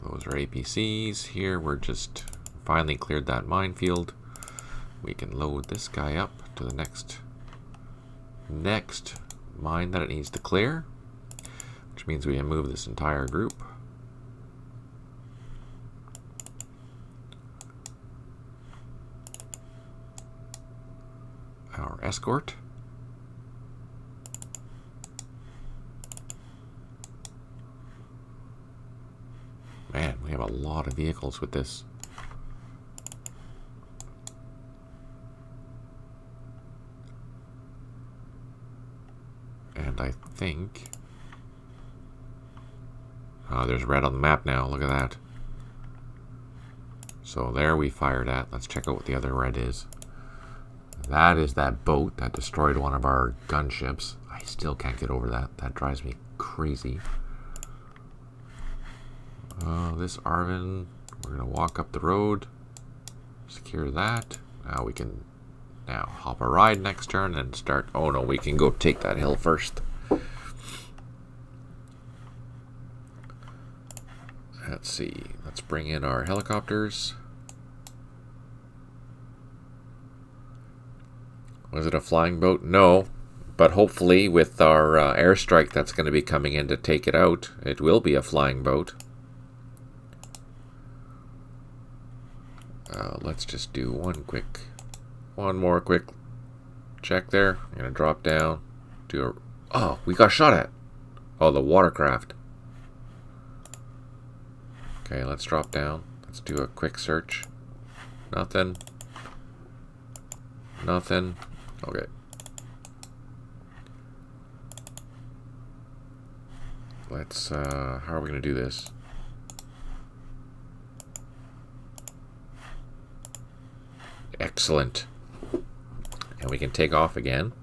Those are APCs. Here we're just finally cleared that minefield. We can load this guy up to the next mine that it needs to clear, which means we can move this entire group. Our escort. Man, we have a lot of vehicles with this. And I think... Oh, there's red on the map now. Look at that. So there we fired at. Let's check out what the other red is. That is that boat that destroyed one of our gunships. I still can't get over that. That drives me crazy. This ARVN, we're going to walk up the road, secure that. Now we can hop a ride next turn and start. Oh no, we can go take that hill first. Let's see, let's bring in our helicopters. Was it a flying boat? No, but hopefully with our airstrike that's going to be coming in to take it out, it will be a flying boat. Let's just do one more quick check there. I'm gonna drop down. Oh, we got shot at. Oh, the watercraft. Okay, let's drop down. Let's do a quick search. Nothing. Nothing. Okay. Let's. How are we gonna do this? Excellent. And we can take off again.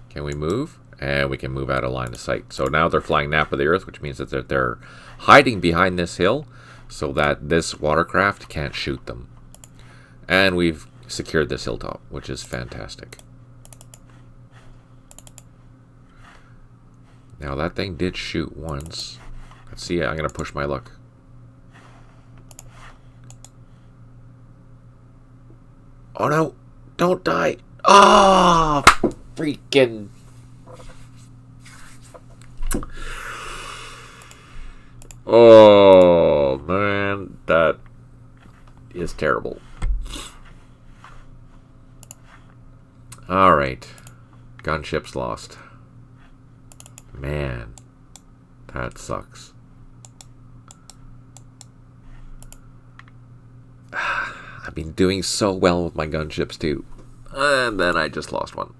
Can we move? And we can move out of line of sight. So now they're flying nap of the earth, which means that they're hiding behind this hill so that this watercraft can't shoot them. And we've secured this hilltop, which is fantastic. Now that thing did shoot once. Let's see, I'm going to push my luck. Oh no! Don't die! Oh, freaking! Oh man, that is terrible. All right, gunships lost. Man, that sucks. I've been doing so well with my gunships too. And then I just lost one.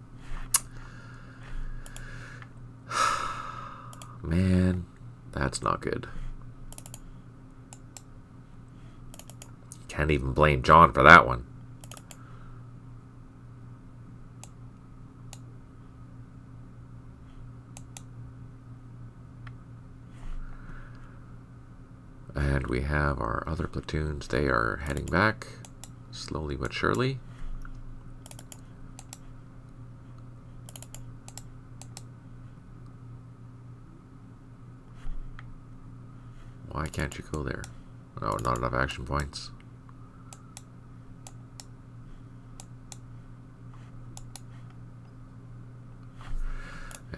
Man, that's not good. Can't even blame John for that one. And we have our other platoons. They are heading back, slowly but surely. Why can't you go there? Oh, not enough action points.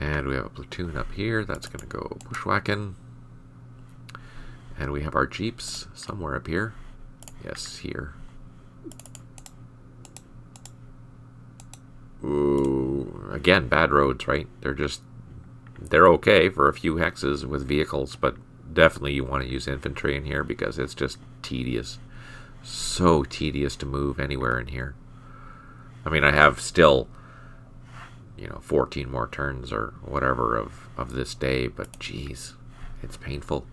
And we have a platoon up here that's going to go bushwhacking. And we have our jeeps somewhere up here. Yes, here. Ooh, again, bad roads, right? They're okay for a few hexes with vehicles, but definitely you want to use infantry in here because it's just tedious. So tedious to move anywhere in here. I mean, I have still, 14 more turns or whatever of this day, but geez, it's painful.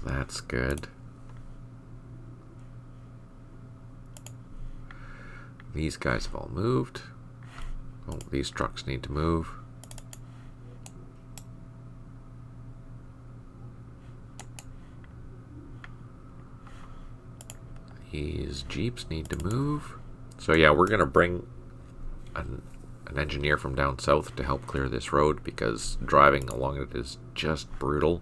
That's good. These guys have all moved. Oh, these trucks need to move. These jeeps need to move. So yeah, we're going to bring an engineer from down south to help clear this road because driving along it is just brutal.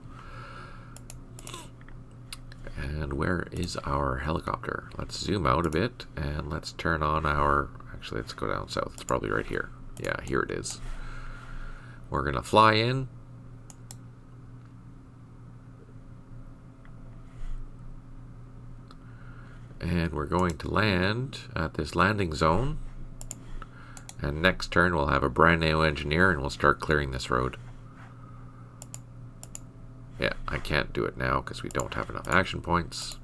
And where is our helicopter? Let's zoom out a bit and let's turn on our... Actually, let's go down south. It's probably right here. Yeah, here it is. We're going to fly in. And we're going to land at this landing zone. And next turn we'll have a brand new engineer and we'll start clearing this road. Yeah, I can't do it now because we don't have enough action points.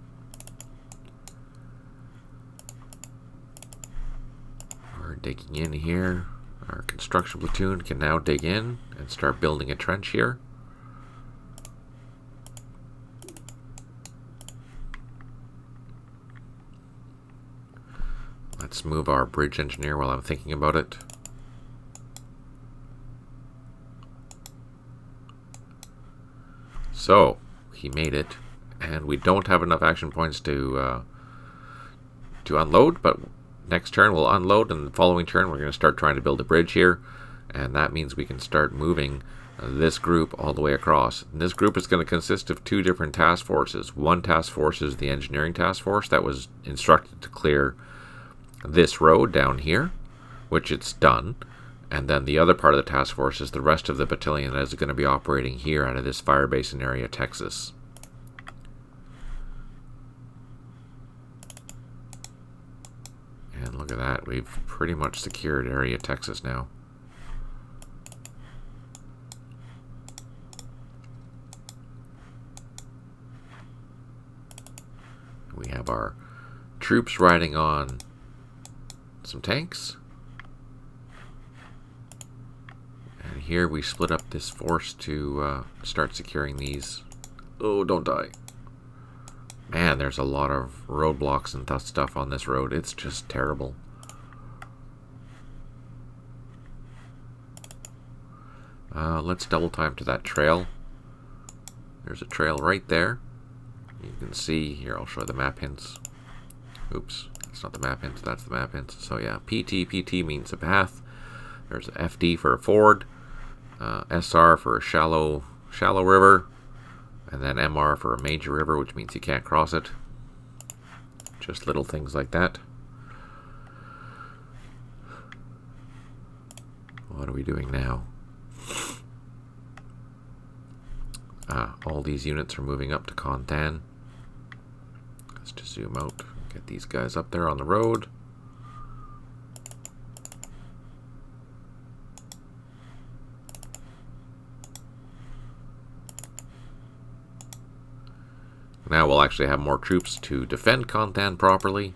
We're digging in here. Our construction platoon can now dig in and start building a trench here. Let's move our bridge engineer while I'm thinking about it. So, he made it, and we don't have enough action points to unload, but next turn we'll unload, and the following turn we're going to start trying to build a bridge here, and that means we can start moving this group all the way across. And this group is going to consist of two different task forces. One task force is the engineering task force that was instructed to clear this road down here, which it's done. And then the other part of the task force is the rest of the battalion that is going to be operating here out of this fire base in area, Texas. And look at that, we've pretty much secured area Texas now. We have our troops riding on some tanks. And here we split up this force to start securing these. Oh, don't die. Man, there's a lot of roadblocks and stuff on this road. It's just terrible. Let's double time to that trail. There's a trail right there. You can see here, I'll show the map hints. Oops, that's not the map hints, that's the map hints. So yeah, PT means a path. There's a FD for a ford, SR for a shallow river, and then MR for a major river, which means you can't cross it. Just little things like that. What are we doing now? All these units are moving up to Contan. Let's just zoom out. Get these guys up there on the road. Now we'll actually have more troops to defend Contan properly,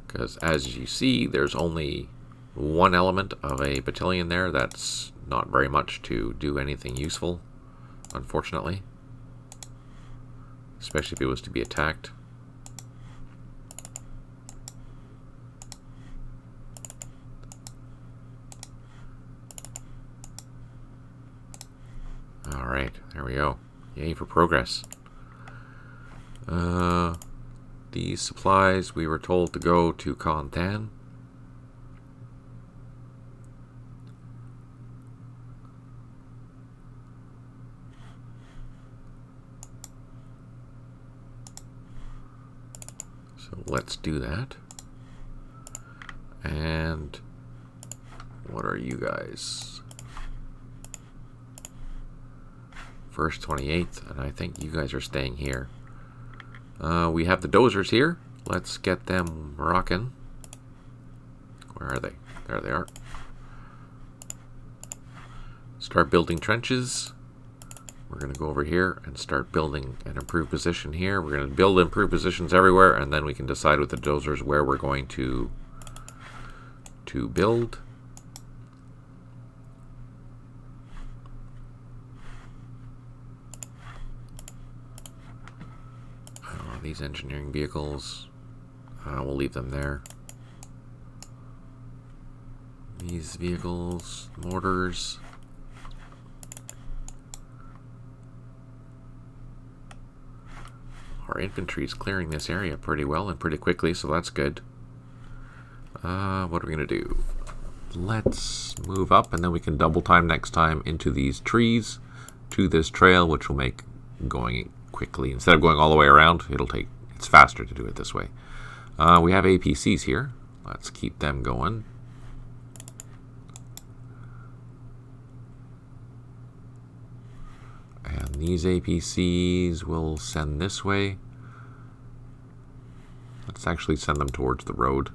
because as you see, there's only one element of a battalion there. That's not very much to do anything useful, unfortunately, especially if it was to be attacked. Alright, there we go. Yay for progress. These supplies we were told to go to Contan. So let's do that. And what are you guys? 1st, 28th, and I think you guys are staying here. We have the dozers here. Let's get them rocking. Where are they? There they are. Start building trenches. We're going to go over here and start building an improved position here. We're going to build improved positions everywhere, and then we can decide with the dozers where we're going to build. These engineering vehicles, we'll leave them there. These vehicles, mortars. Our infantry is clearing this area pretty well and pretty quickly, so that's good. What are we going to do? Let's move up, and then we can double time next time into these trees to this trail, which will make going quickly. Instead of going all the way around, it's faster to do it this way. We have APCs here. Let's keep them going. And these APCs will send this way. Let's actually send them towards the road.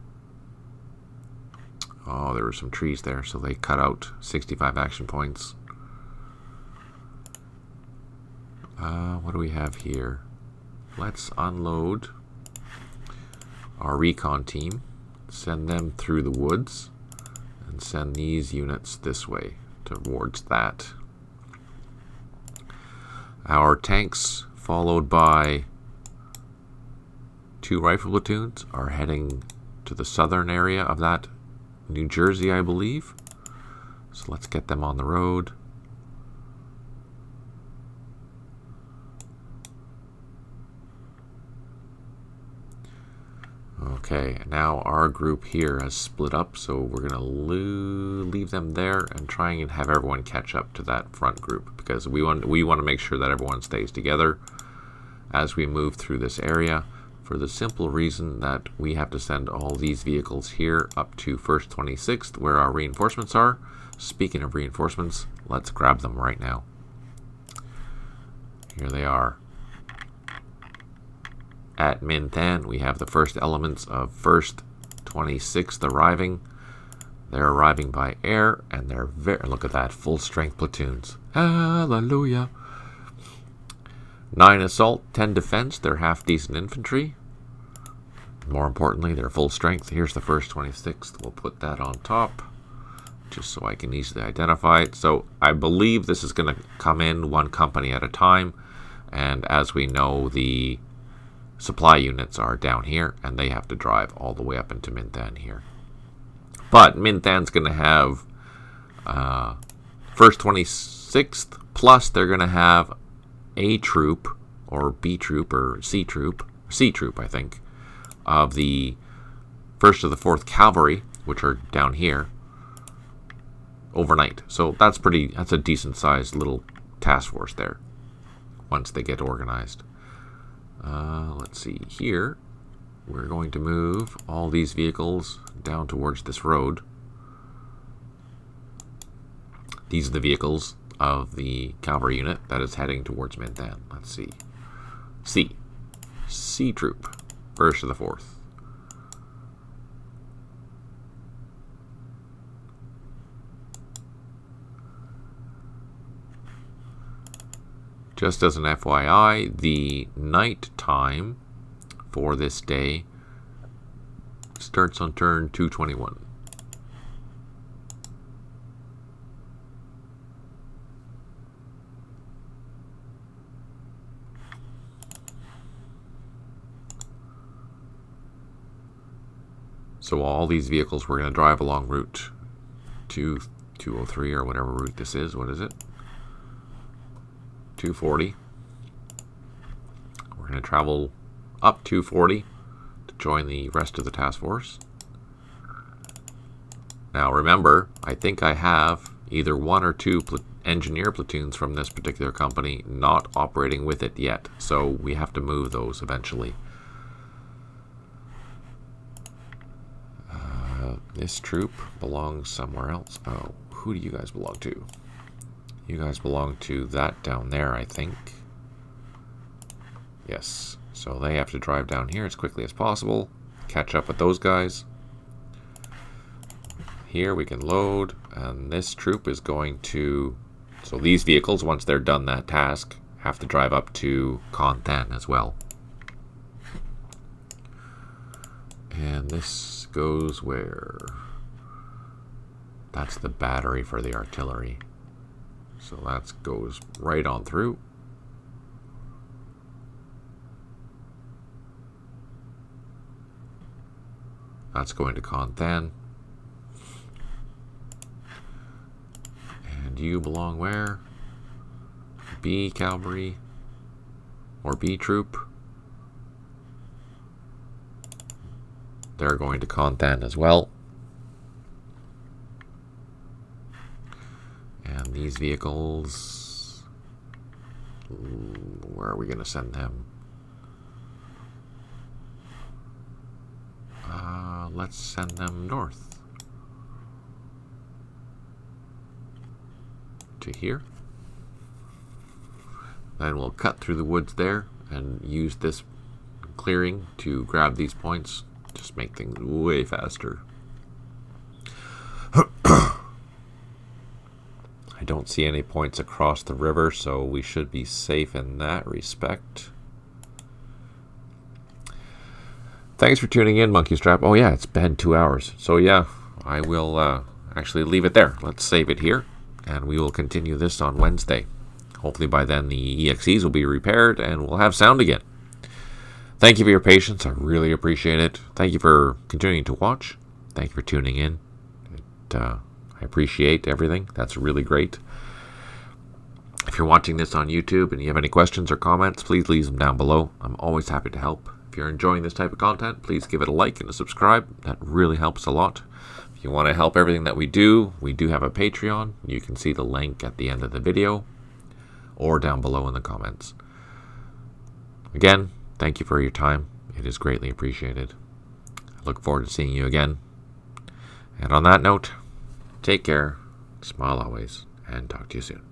Oh, there were some trees there, so they cut out 65 action points. What do we have here? Let's unload our recon team, send them through the woods, and send these units this way towards that. Our tanks, followed by 2 rifle platoons, are heading to the southern area of that, New Jersey, I believe. So let's get them on the road. Okay, now our group here has split up, so we're going to leave them there and try and have everyone catch up to that front group, because we want to make sure that everyone stays together as we move through this area, for the simple reason that we have to send all these vehicles here up to 1st, 26th, where our reinforcements are. Speaking of reinforcements, let's grab them right now. Here they are. At Minh Thanh, we have the first elements of 1st, 26th arriving. They're arriving by air, and they're look at that, full strength platoons. Hallelujah. 9 assault, 10 defense. They're half decent infantry. More importantly, they're full strength. Here's the 1st, 26th. We'll put that on top, just so I can easily identify it. So I believe this is going to come in 1 company at a time, and as we know, the supply units are down here, and they have to drive all the way up into Minh Thanh here. But Minh Thanh's going to have 1st, 26th, plus they're going to have A troop, or B troop, or C troop, I think, of the 1st to the 4th Cavalry, which are down here, overnight. So that's a decent sized little task force there, once they get organized. Let's see here. we're going to move all these vehicles down towards this road. These are the vehicles of the cavalry unit that is heading towards Minh Thanh. Let's see. C troop. First to the 4th. Just as an FYI, the night time for this day starts on turn 221. So all these vehicles, we're going to drive along route 203 or whatever route this is. What is it? 240. We're going to travel up 240 to join the rest of the task force. Now remember, I think I have either 1 or 2 engineer platoons from this particular company not operating with it yet, so we have to move those eventually. This troop belongs somewhere else. Oh, who do you guys belong to? You guys belong to that down there, I think. Yes. So they have to drive down here as quickly as possible. Catch up with those guys. Here we can load. And this troop is going to... So these vehicles, once they're done that task, have to drive up to Con Than as well. And this goes where? That's the battery for the artillery. So that goes right on through. That's going to Con Than. And you belong where? B cavalry or B troop. They're going to Con Than as well. And these vehicles, where are we going to send them? Let's send them north to here. Then we'll cut through the woods there and use this clearing to grab these points. Just make things way faster. I don't see any points across the river, so we should be safe in that respect. Thanks for tuning in, Monkey Strap. Oh yeah, it's been 2 hours. So yeah, I will actually leave it there. Let's save it here, and we will continue this on Wednesday. Hopefully by then the EXEs will be repaired, and we'll have sound again. Thank you for your patience. I really appreciate it. Thank you for continuing to watch. Thank you for tuning in. I appreciate everything. That's really great. If you're watching this on YouTube and you have any questions or comments, please leave them down below. I'm always happy to help. If you're enjoying this type of content, please give it a like and a subscribe. That really helps a lot. If you want to help everything that we do have a Patreon. You can see the link at the end of the video or down below in the comments. Again, thank you for your time. It is greatly appreciated. I look forward to seeing you again. And on that note, take care, smile always, and talk to you soon.